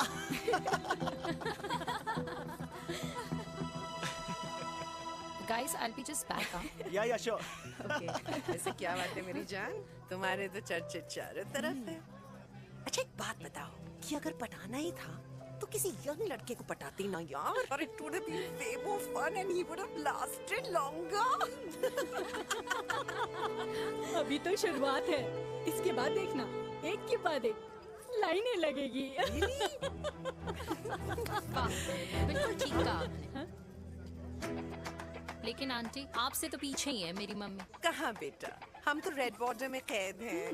[SPEAKER 9] Guys, I'll be just back. Huh?
[SPEAKER 16] Yeah, sure.
[SPEAKER 20] Okay. ऐसे क्या बात है मेरी जान? तुम्हारे तो चर्चे चारों तरफ है। अच्छा एक बात बताओ, कि अगर पटाना ही था तो किसी यंग लड़के को पटाती ना यार। और it would have been way more fun and he would have lasted longer.
[SPEAKER 12] अभी तो शुरुआत है, इसके बाद देखना, एक के बाद एक लाइनें लगेगी।
[SPEAKER 9] बिल्कुल ठीक कहा आपने। लेकिन आंटी, आपसे तो पीछे ही है मेरी मम्मी।
[SPEAKER 20] कहाँ बेटा, हम तो रेड वाटर में कैद हैं।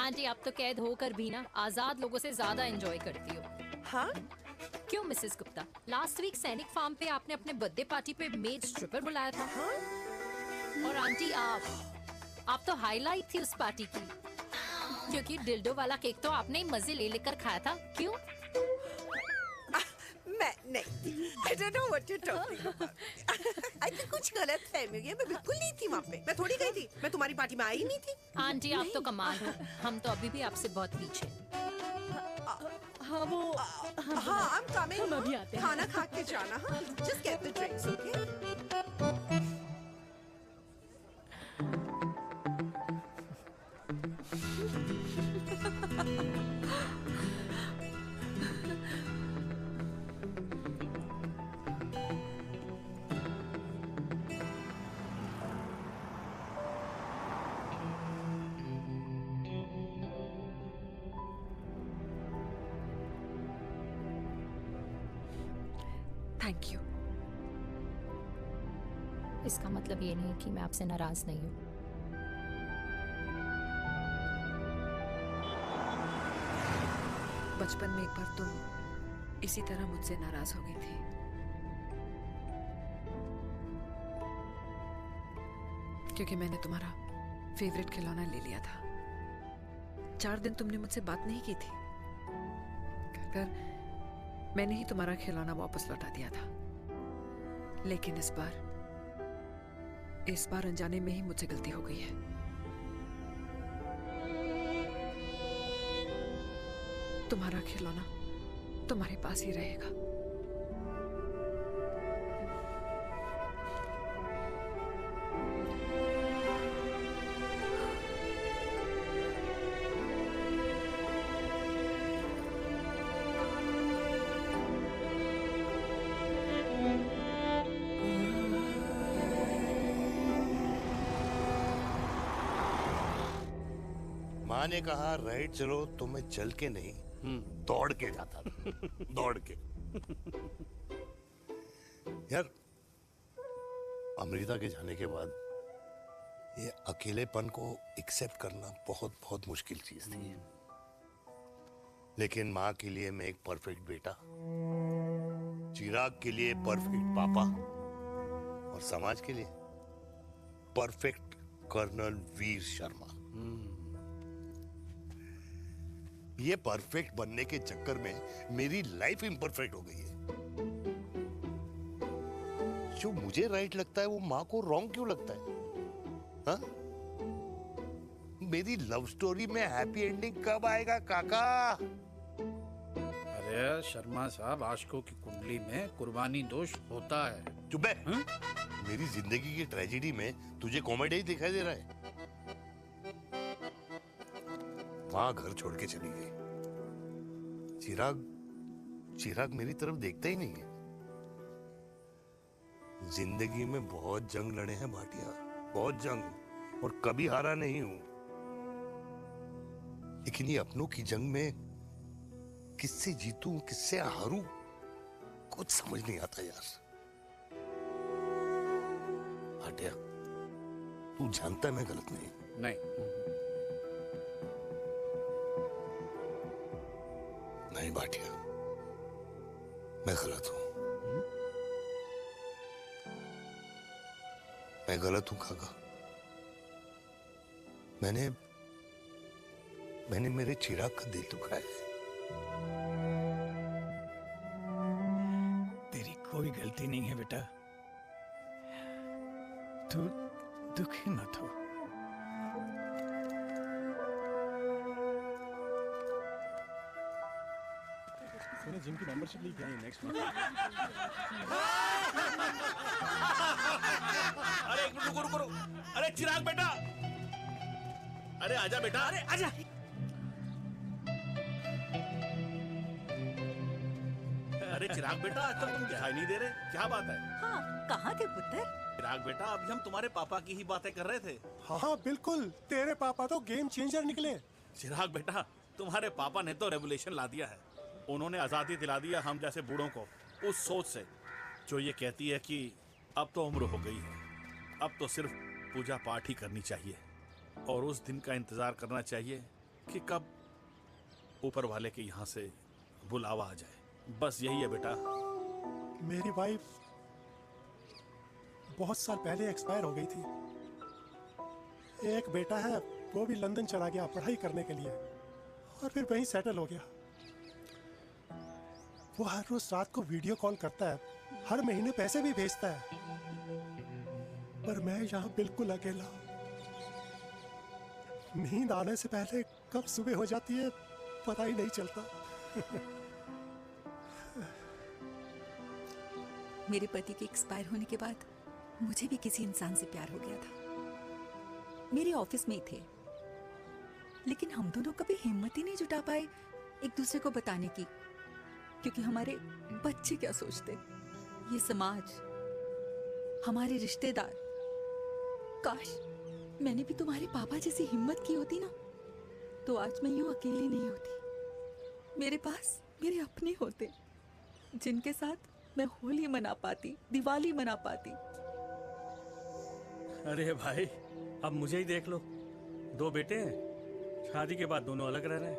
[SPEAKER 9] आंटी, आप तो कैद होकर भी ना आजाद लोगों से ज्यादा एंजॉय करती हो।
[SPEAKER 20] हाँ?
[SPEAKER 9] क्यों मिसेस गुप्ता? लास्ट वीक सैनिक फार्म पे आपने अपने बर्थडे पार्टी पे मेड स्ट्रिपर बुलाया था।
[SPEAKER 20] हाँ?
[SPEAKER 9] और आंटी, आप तो हाईलाइट थी उस पार्टी की, क्योंकि डिल्डो वाला केक तो आपने ही मजे ले लेकर खाया था। क्यों?
[SPEAKER 20] मैं नहीं, I don't know what you're talking about. I think कुछ गलत फहमी हुई है, मैं बिल्कुल नहीं थी वहाँ पे। मैं थोड़ी गई थी, मैं तुम्हारी पार्टी में आई ही नहीं थी।
[SPEAKER 9] आंटी, आप तो कमाल हो, हम तो अभी भी आपसे बहुत पीछे।
[SPEAKER 12] हाँ वो
[SPEAKER 20] हाँ, I'm coming.
[SPEAKER 12] हम अभी आते हैं।
[SPEAKER 20] खाना खा के जाना। हाँ, just get the drinks, okay?
[SPEAKER 14] Thank you.
[SPEAKER 9] इसका मतलब ये नहीं कि मैं आपसे नाराज नहीं हूँ।
[SPEAKER 14] बचपन में एक बार तुम इसी तरह मुझसे नाराज हो गई थी। क्योंकि मैंने तुम्हारा फेवरेट खिलौना ले लिया था। 4 दिन तुमने मुझसे बात नहीं की थी। कर मैंने ही तुम्हारा खिलौना वापस लौटा दिया था, लेकिन इस बार अनजाने में ही मुझसे गलती हो गई है। तुम्हारा खिलौना तुम्हारे पास ही रहेगा।
[SPEAKER 2] माँ ने कहा राइट चलो, तो मैं चल के नहीं दौड़ के जाता था। दौड़ के। यार अमृता के जाने के बाद ये अकेलेपन को एक्सेप्ट करना बहुत बहुत मुश्किल चीज थी। लेकिन माँ के लिए मैं एक परफेक्ट बेटा, चिराग के लिए परफेक्ट पापा और समाज के लिए परफेक्ट कर्नल वीर शर्मा। ये परफेक्ट बनने के चक्कर में मेरी लाइफ इम्परफेक्ट हो गई है। जो मुझे राइट लगता है वो माँ को रॉन्ग क्यों लगता है? हाँ? मेरी लव स्टोरी में हैप्पी एंडिंग कब आएगा काका?
[SPEAKER 8] अरे शर्मा साहब, आशिकों की कुंडली में कुर्बानी दोष होता है।
[SPEAKER 2] चुप है। मेरी जिंदगी की ट्रेजेडी में तुझे कॉमेडी ही दिखाई दे रहा है। माँ घर छोड़ के चली गई। चिराग मेरी तरफ देखता ही नहीं है। जिंदगी में बहुत जंग लड़े हैं भाटिया, बहुत जंग, और कभी हारा नहीं हूं। लेकिन ये अपनों की जंग में किससे जीतूं, किससे हारूं, कुछ समझ नहीं आता यार। भाटिया, तू जानता है मैं गलत नहीं। नहीं भाटिया, मैं गलत हूं। मैं गलत हूं काका। मैंने मेरे चिराग का दिल दुखाया है।
[SPEAKER 16] तेरी कोई गलती नहीं है बेटा, तू दुखी मत हो।
[SPEAKER 18] मैंने जिम की मेंबरशिप ली क्या है नेक्स्ट मंथ?
[SPEAKER 11] अरे एक मिनट रुको। अरे चिराग बेटा, अरे आजा बेटा, अरे आजा। अरे चिराग बेटा, आज तक तुम दिखाई नहीं दे रहे, क्या बात है?
[SPEAKER 21] हाँ, कहाँ थे पुत्र?
[SPEAKER 11] चिराग बेटा, अभी हम तुम्हारे पापा की ही बातें कर रहे थे।
[SPEAKER 18] हाँ बिल्कुल, तेरे पापा तो गेम चेंजर निकले।
[SPEAKER 11] चिराग बेटा, तुम्हारे पापा ने तो रेवोल्यूशन ला दिया है। उन्होंने आज़ादी दिला दिया हम जैसे बूढ़ों को, उस सोच से जो ये कहती है कि अब तो उम्र हो गई है, अब तो सिर्फ पूजा पाठ ही करनी चाहिए और उस दिन का इंतज़ार करना चाहिए कि कब ऊपर वाले के यहाँ से बुलावा आ जाए। बस यही है बेटा।
[SPEAKER 18] मेरी वाइफ बहुत साल पहले एक्सपायर हो गई थी। एक बेटा है, वो भी लंदन चला गया पढ़ाई करने के लिए और फिर वहीं सेटल हो गया। वो हर रोज रात को वीडियो कॉल करता है, हर महीने पैसे भी भेजता है, पर मैं यहाँ बिल्कुल अकेला। नींद आने से पहले कब सुबह हो जाती है पता ही नहीं चलता।
[SPEAKER 21] मेरे पति के एक्सपायर होने के बाद मुझे भी किसी इंसान से प्यार हो गया था। मेरे ऑफिस में ही थे, लेकिन हम दोनों कभी हिम्मत ही नहीं जुटा पाए एक दूसरे को बताने की, क्योंकि हमारे बच्चे क्या सोचते, ये समाज, हमारे रिश्तेदार। काश मैंने भी तुम्हारे पापा जैसी हिम्मत की होती ना, तो आज मैं यूं अकेली नहीं होती। मेरे पास मेरे अपने होते, जिनके साथ मैं होली मना पाती, दिवाली मना पाती।
[SPEAKER 16] अरे भाई, अब मुझे ही देख लो, 2 बेटे हैं, शादी के बाद दोनों अलग रह रहे हैं,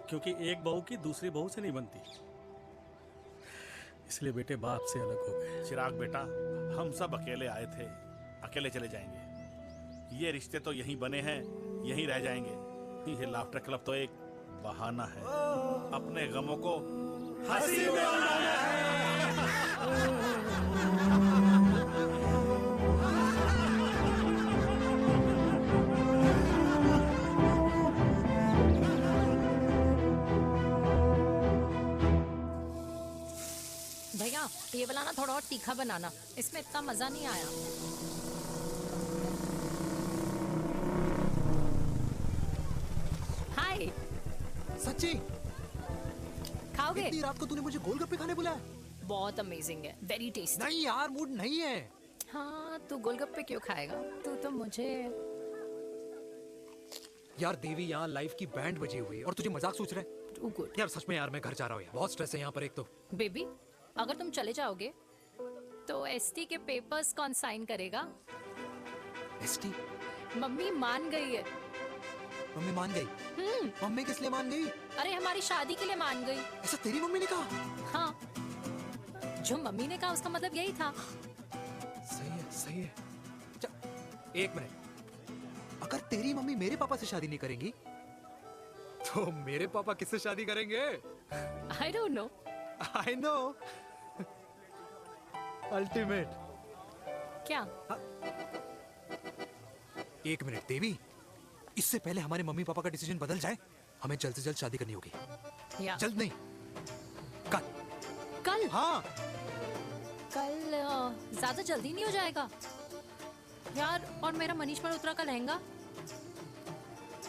[SPEAKER 16] क्योंकि एक बहू की दूसरी बहू से नहीं बनती, इसलिए बेटे बाप से अलग हो गए।
[SPEAKER 11] चिराग बेटा, हम सब अकेले आए थे, अकेले चले जाएंगे। ये रिश्ते तो यहीं बने हैं, यहीं रह जाएंगे। ये लाफ्टर क्लब तो एक बहाना है अपने गमों को हंसी में उड़ाना
[SPEAKER 9] भैया ये वाला ना थोड़ा और तीखा बनाना, इसमें इतना मजा नहीं आया। हाय
[SPEAKER 1] सच्ची
[SPEAKER 9] खाओगे?
[SPEAKER 1] इतनी रात को तूने मुझे गोलगप्पे खाने बुलाया?
[SPEAKER 9] बहुत अमेजिंग है, वेरी टेस्टी।
[SPEAKER 1] नहीं यार, मूड नहीं है।
[SPEAKER 9] हाँ तू गोलगप्पे क्यों खाएगा? तू तो मुझे
[SPEAKER 1] यार देवी, यहाँ लाइफ की बैंड बजी हुई है और तुझे मजाक सोच रहा है? यार सच में यार, मैं घर जा रहा हूँ यार, बहुत स्ट्रेस है यहाँ पर। एक तो
[SPEAKER 9] बेबी, अगर तुम चले जाओगे तो एसटी के पेपर्स कौन साइन करेगा?
[SPEAKER 1] एसटी?
[SPEAKER 9] मम्मी मान गई है।
[SPEAKER 1] मम्मी मान गई? मम्मी किस लिए मान गई?
[SPEAKER 9] अरे हमारी शादी के लिए मान गई।
[SPEAKER 1] ऐसा तेरी मम्मी ने कहा?
[SPEAKER 9] हाँ, जो मम्मी ने कहा उसका मतलब यही था।
[SPEAKER 1] सही है, सही है। एक मिनट, अगर तेरी मम्मी मेरे पापा से शादी नहीं करेंगी तो मेरे पापा किससे शादी करेंगे?
[SPEAKER 9] I don't know.
[SPEAKER 1] I know. Ultimate.
[SPEAKER 9] क्या?
[SPEAKER 1] एक मिनट देवी, इससे पहले हमारे मम्मी पापा का डिसीजन बदल जाए, हमें जल्द से जल्द शादी करनी होगी।
[SPEAKER 9] या।
[SPEAKER 1] जल्द नहीं, कल।
[SPEAKER 9] कल?
[SPEAKER 1] हाँ।
[SPEAKER 9] कल ज्यादा जल्दी नहीं हो जाएगा यार? और मेरा मनीष मल्होत्रा का लहंगा?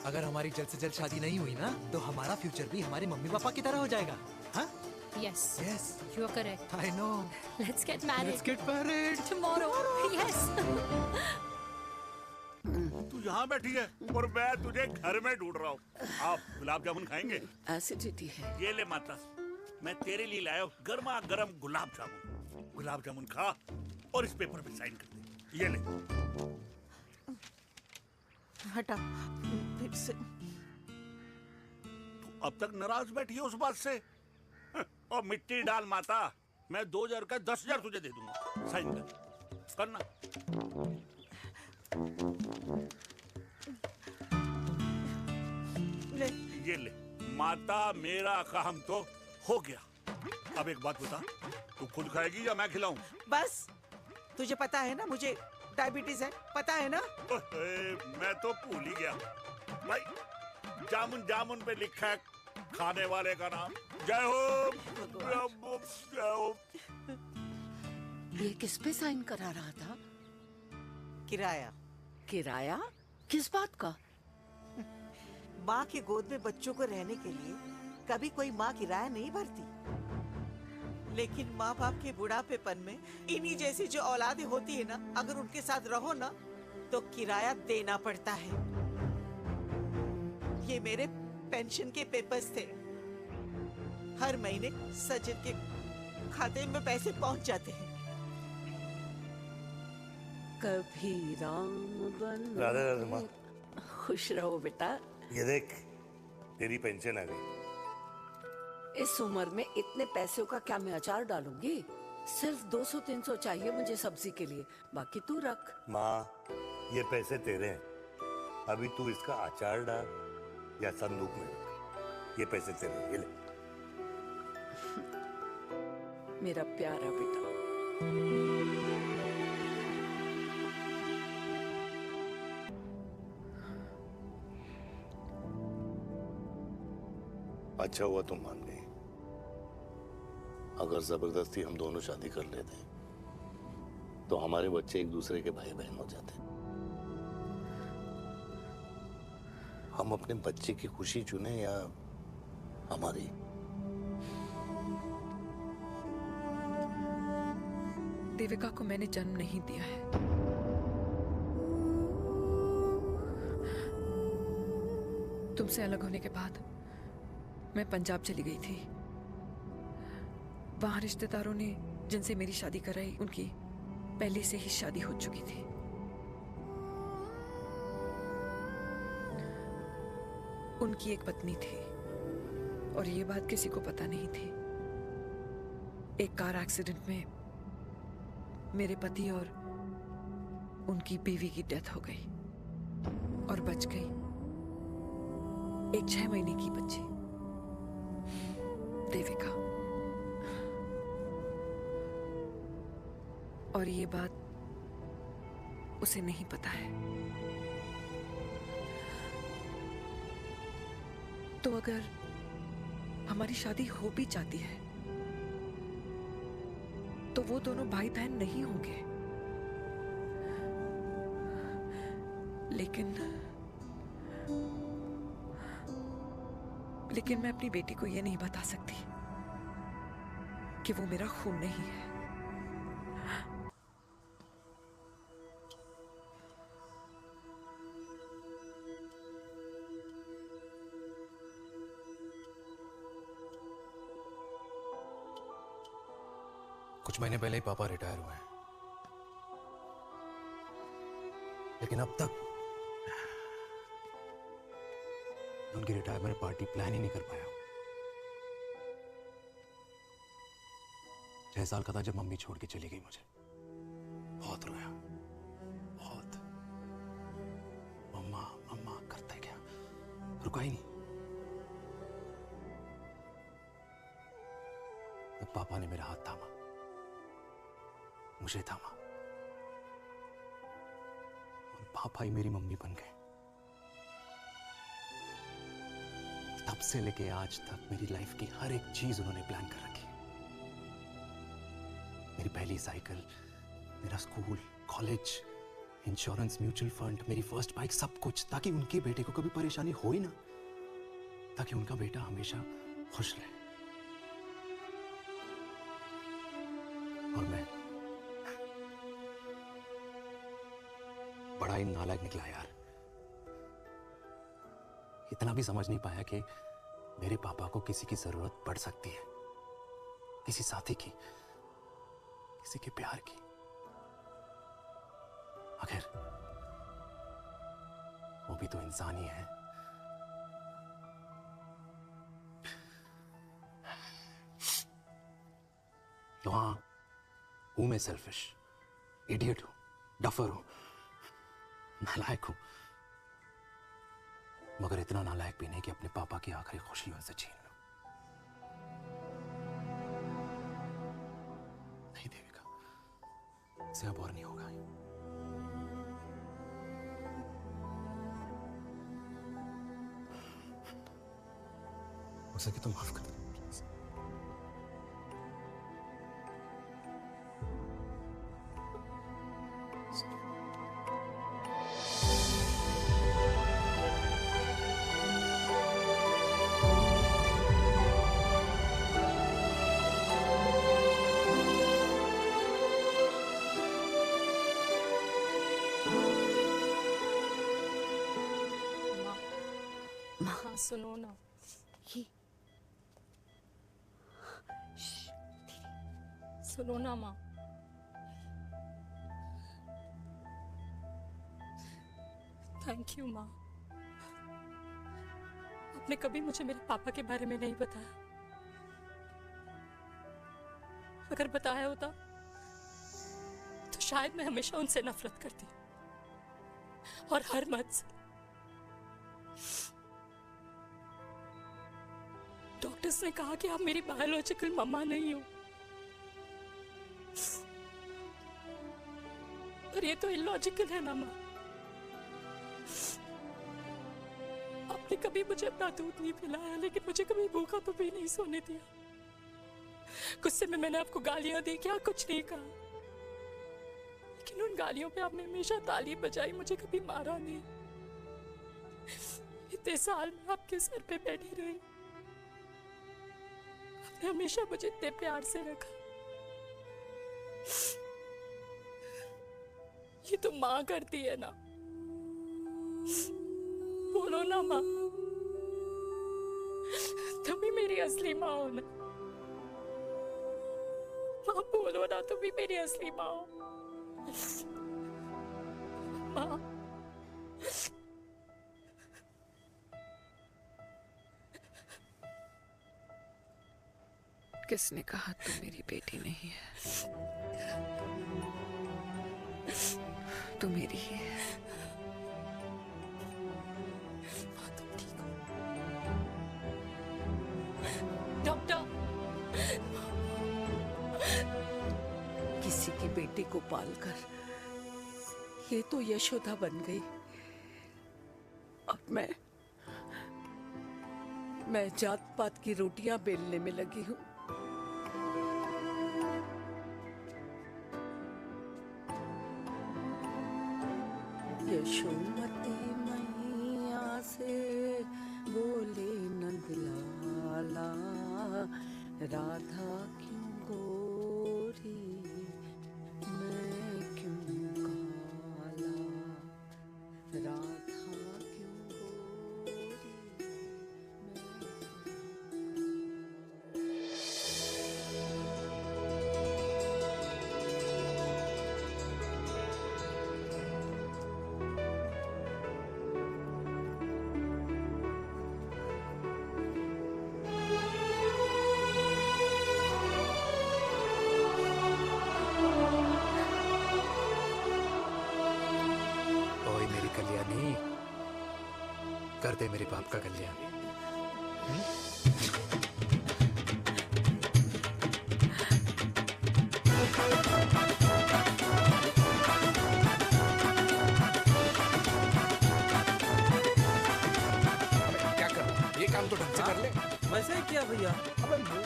[SPEAKER 1] अगर हमारी जल्द से जल्द शादी नहीं हुई ना, तो हमारा फ्यूचर भी हमारे मम्मी पापा की तरह हो जाएगा। हाँ?
[SPEAKER 9] Yes.
[SPEAKER 1] Yes.
[SPEAKER 9] You are correct.
[SPEAKER 1] I know.
[SPEAKER 9] Let's get married.
[SPEAKER 1] Let's get married.
[SPEAKER 9] Tomorrow. Yes.
[SPEAKER 11] तू यहाँ बैठी है और मैं तुझे घर में ढूंढ रहा हूँ। आप गुलाब जामुन खाएंगे?
[SPEAKER 3] एसिडिटी है।
[SPEAKER 11] ये ले माता, मैं तेरे लिए लाया हूँ गर्मा गर्म गुलाब जामुन। गुलाब जामुन खा और इस पेपर पे साइन कर दे। ये ले।
[SPEAKER 20] हटा फिर से।
[SPEAKER 11] तू अब तक नाराज बैठी है उस बात से? और मिट्टी डाल माता, मैं 2000 का 10,000 तुझे दे दूंगा। साइन कर, करना।
[SPEAKER 20] ले।
[SPEAKER 11] ये ले माता, मेरा काम तो हो गया। अब एक बात बता, तू खुद खाएगी या मैं खिलाऊं?
[SPEAKER 20] बस, तुझे पता है ना मुझे डायबिटीज है, पता है ना?
[SPEAKER 11] मैं तो भूल ही गया भाई, जामुन जामुन पे लिखा है खाने वाले का नाम। जय हो, जय हो।
[SPEAKER 3] ये किस पे साइन करा रहा था?
[SPEAKER 20] किराया।
[SPEAKER 3] किराया? किस बात का?
[SPEAKER 20] माँ की गोद में बच्चों को रहने के लिए कभी कोई माँ किराया नहीं भरती, लेकिन माँ बाप के बुढ़ापेपन में इन्हीं जैसी जो औलादें होती है ना, अगर उनके साथ रहो ना तो किराया देना पड़ता है। ये मेरे पेंशन के पेपर्स थे। हर महीने सचिन के खाते में पैसे पहुंच जाते हैं।
[SPEAKER 3] कभी राम बन
[SPEAKER 2] राधे राधे माँ।
[SPEAKER 3] खुश रहो बेटा।
[SPEAKER 2] ये देख, तेरी पेंशन आ गई।
[SPEAKER 3] इस उम्र में इतने पैसों का क्या मैं अचार डालूंगी? सिर्फ 200-300 चाहिए मुझे सब्जी के लिए, बाकी तू रख।
[SPEAKER 2] माँ, ये पैसे तेरे हैं, अभी तू इसका अचार डाल या संदूक में रख। ये पैसे तेरे हैं, ये ले।
[SPEAKER 3] मेरा प्यारा बेटा।
[SPEAKER 2] अच्छा हुआ तुम मान गई। अगर जबरदस्ती हम दोनों शादी कर लेते तो हमारे बच्चे एक दूसरे के भाई बहन हो जाते। हम अपने बच्चे की खुशी चुने या हमारी?
[SPEAKER 14] देविका को मैंने जन्म नहीं दिया है। तुमसे अलग होने के बाद मैं पंजाब चली गई थी। वहां रिश्तेदारों ने जिनसे मेरी शादी कराई, उनकी पहले से ही शादी हो चुकी थी। उनकी एक पत्नी थी और ये बात किसी को पता नहीं थी। एक कार एक्सीडेंट में मेरे पति और उनकी बीवी की डेथ हो गई और बच गई एक 6 महीने की बच्ची देविका। और ये बात उसे नहीं पता है। तो अगर हमारी शादी हो भी जाती है तो वो दोनों भाई बहन नहीं होंगे। लेकिन मैं अपनी बेटी को ये नहीं बता सकती कि वो मेरा खून नहीं है।
[SPEAKER 6] कुछ महीने पहले ही पापा रिटायर हुए हैं, लेकिन अब तक उनकी रिटायरमेंट पार्टी प्लान ही नहीं कर पाया। 6 साल का था जब मम्मी छोड़ के चली गई मुझे। बहुत रोया, बहुत। मम्मा मम्मा करते क्या, रुका ही नहीं। तब पापा ने मेरा हाथ थामा, मुझे थामा, और पापा ही मेरी मम्मी बन गए। तब से लेके आज तक मेरी लाइफ की हर एक चीज उन्होंने प्लान कर रखी। मेरी पहली साइकिल, मेरा school, college, insurance, mutual fund, मेरी फर्स्ट बाइक, सब कुछ, ताकि उनके बेटे को कभी परेशानी हो ही ना, ताकि उनका बेटा हमेशा खुश रहे। और मैं बड़ा ही नालायक निकला यार। इतना भी समझ नहीं पाया कि मेरे पापा को किसी की जरूरत पड़ सकती है, किसी साथी की, किसी के प्यार की। आखिर वो भी तो इंसान ही है। तो हाँ, हूं मैं सेल्फिश, इडियट हूं, डफर हूं, नालायक हूं, मगर इतना नालायक भी नहीं कि अपने पापा की आखिरी खुशी उनसे छीन लूं। नहीं देविका, इसे अब और नहीं होगा। हो सके तो माफ कर दो प्लीज।
[SPEAKER 9] हाँ, सुनो ना। सुनो ना माँ। थैंक यू माँ। आपने कभी मुझे मेरे पापा के बारे में नहीं बताया। अगर बताया होता तो शायद मैं हमेशा उनसे नफरत करती, और हर मत से। डॉक्टर्स ने कहा कि आप मेरी बायोलॉजिकल मम्मा नहीं हो, पर ये तो इलॉजिकल है ना माँ। आपने कभी मुझे अपना दूध नहीं पिलाया, लेकिन मुझे कभी भूखा तो भी नहीं सोने दिया। गुस्से में मैंने आपको गालियां दी, क्या कुछ नहीं कहा, लेकिन उन गालियों पे आपने हमेशा ताली बजाई, मुझे कभी मारा नहीं। इतने साल में आपके सर पे बैठी रही, आपने हमेशा मुझे इतने प्यार से रखा। ये तो माँ करती है ना। बोलो ना माँ, तुम ही मेरी असली माँ हो ना। माँ बोलो ना, तुम ही मेरी असली माँ हो। माँ,
[SPEAKER 14] किसने कहा तू मेरी बेटी नहीं है? तू मेरी ही है।
[SPEAKER 9] माँ तुम ठीक हो?
[SPEAKER 3] की बेटी को पालकर ये तो यशोदा बन गई। अब मैं जात पात की रोटियां बेलने में लगी हूँ। यशोमती मैया से बोले नंदलाला, राधा क्यों गोरी मैं क्यों काला, राधा क्यों गोरी
[SPEAKER 6] ओए मेरी कल्याणी, कर दे मेरे बाप का कल्याण।
[SPEAKER 5] क्या कर, ये काम तो ढंग से कर ले।
[SPEAKER 16] वैसे ही किया भैया।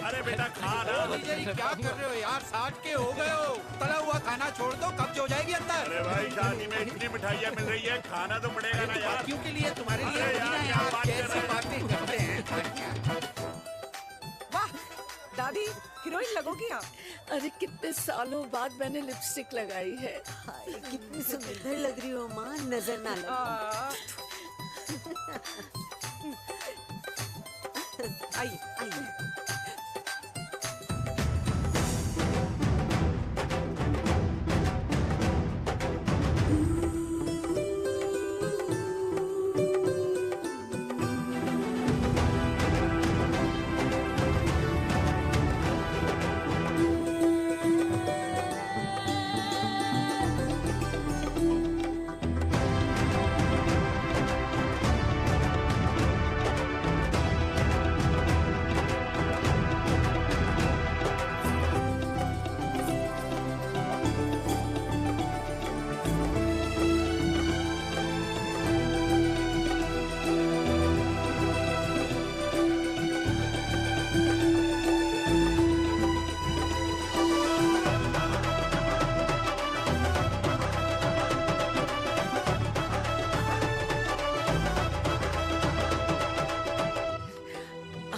[SPEAKER 11] अरे बेटा खा ना।
[SPEAKER 8] भैया ये क्या कर रहे हो यार, 60 के हो गए हो, तला हुआ खाना छोड़ दो, कब्ज हो जाएगी अंदर।
[SPEAKER 11] अरे भाई शादी में इतनी मिठाइयाँ मिल रही है, खाना तो पड़ेगा ना यार।
[SPEAKER 8] क्यों के लिए तुम्हारे लिए
[SPEAKER 11] अरे यार, क्या बात कर
[SPEAKER 8] कैसी
[SPEAKER 11] रहे हैं?
[SPEAKER 8] बातें करते हैं।
[SPEAKER 3] वाह दादी, हीरोइन लगोगी आप। अरे कितने सालों बाद मैंने लिपस्टिक लगाई है।
[SPEAKER 10] हाय कितनी सुंदर लग रही हो माँ, नजर ना लगे।
[SPEAKER 3] आइए आइए।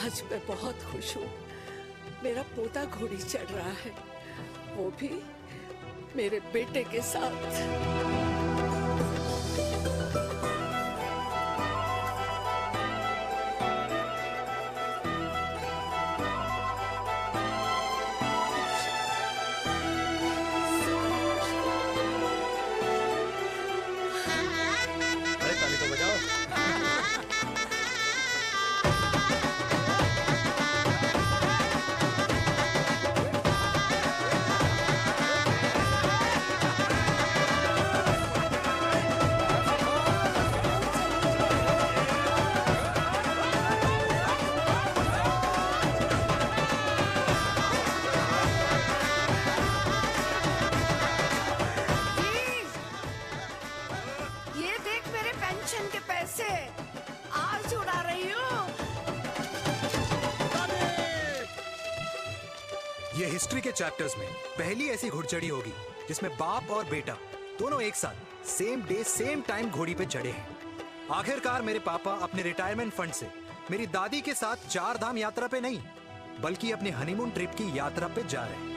[SPEAKER 3] आज मैं बहुत खुश हूँ। मेरा पोता घोड़ी चढ़ रहा है, वो भी मेरे बेटे के साथ।
[SPEAKER 6] अरे ताली तो बजाओ।
[SPEAKER 3] ये देख मेरे पेंशन के पैसे, आज उड़ा रही हूँ।
[SPEAKER 1] ये हिस्ट्री के चैप्टर्स में पहली ऐसी घुड़चढ़ी होगी जिसमें बाप और बेटा दोनों एक साथ सेम डे सेम टाइम घोड़ी पे चढ़े हैं। आखिरकार मेरे पापा अपने रिटायरमेंट फंड से मेरी दादी के साथ 4 धाम यात्रा पे नहीं बल्कि अपने हनीमून ट्रिप की यात्रा पे जा रहे हैं।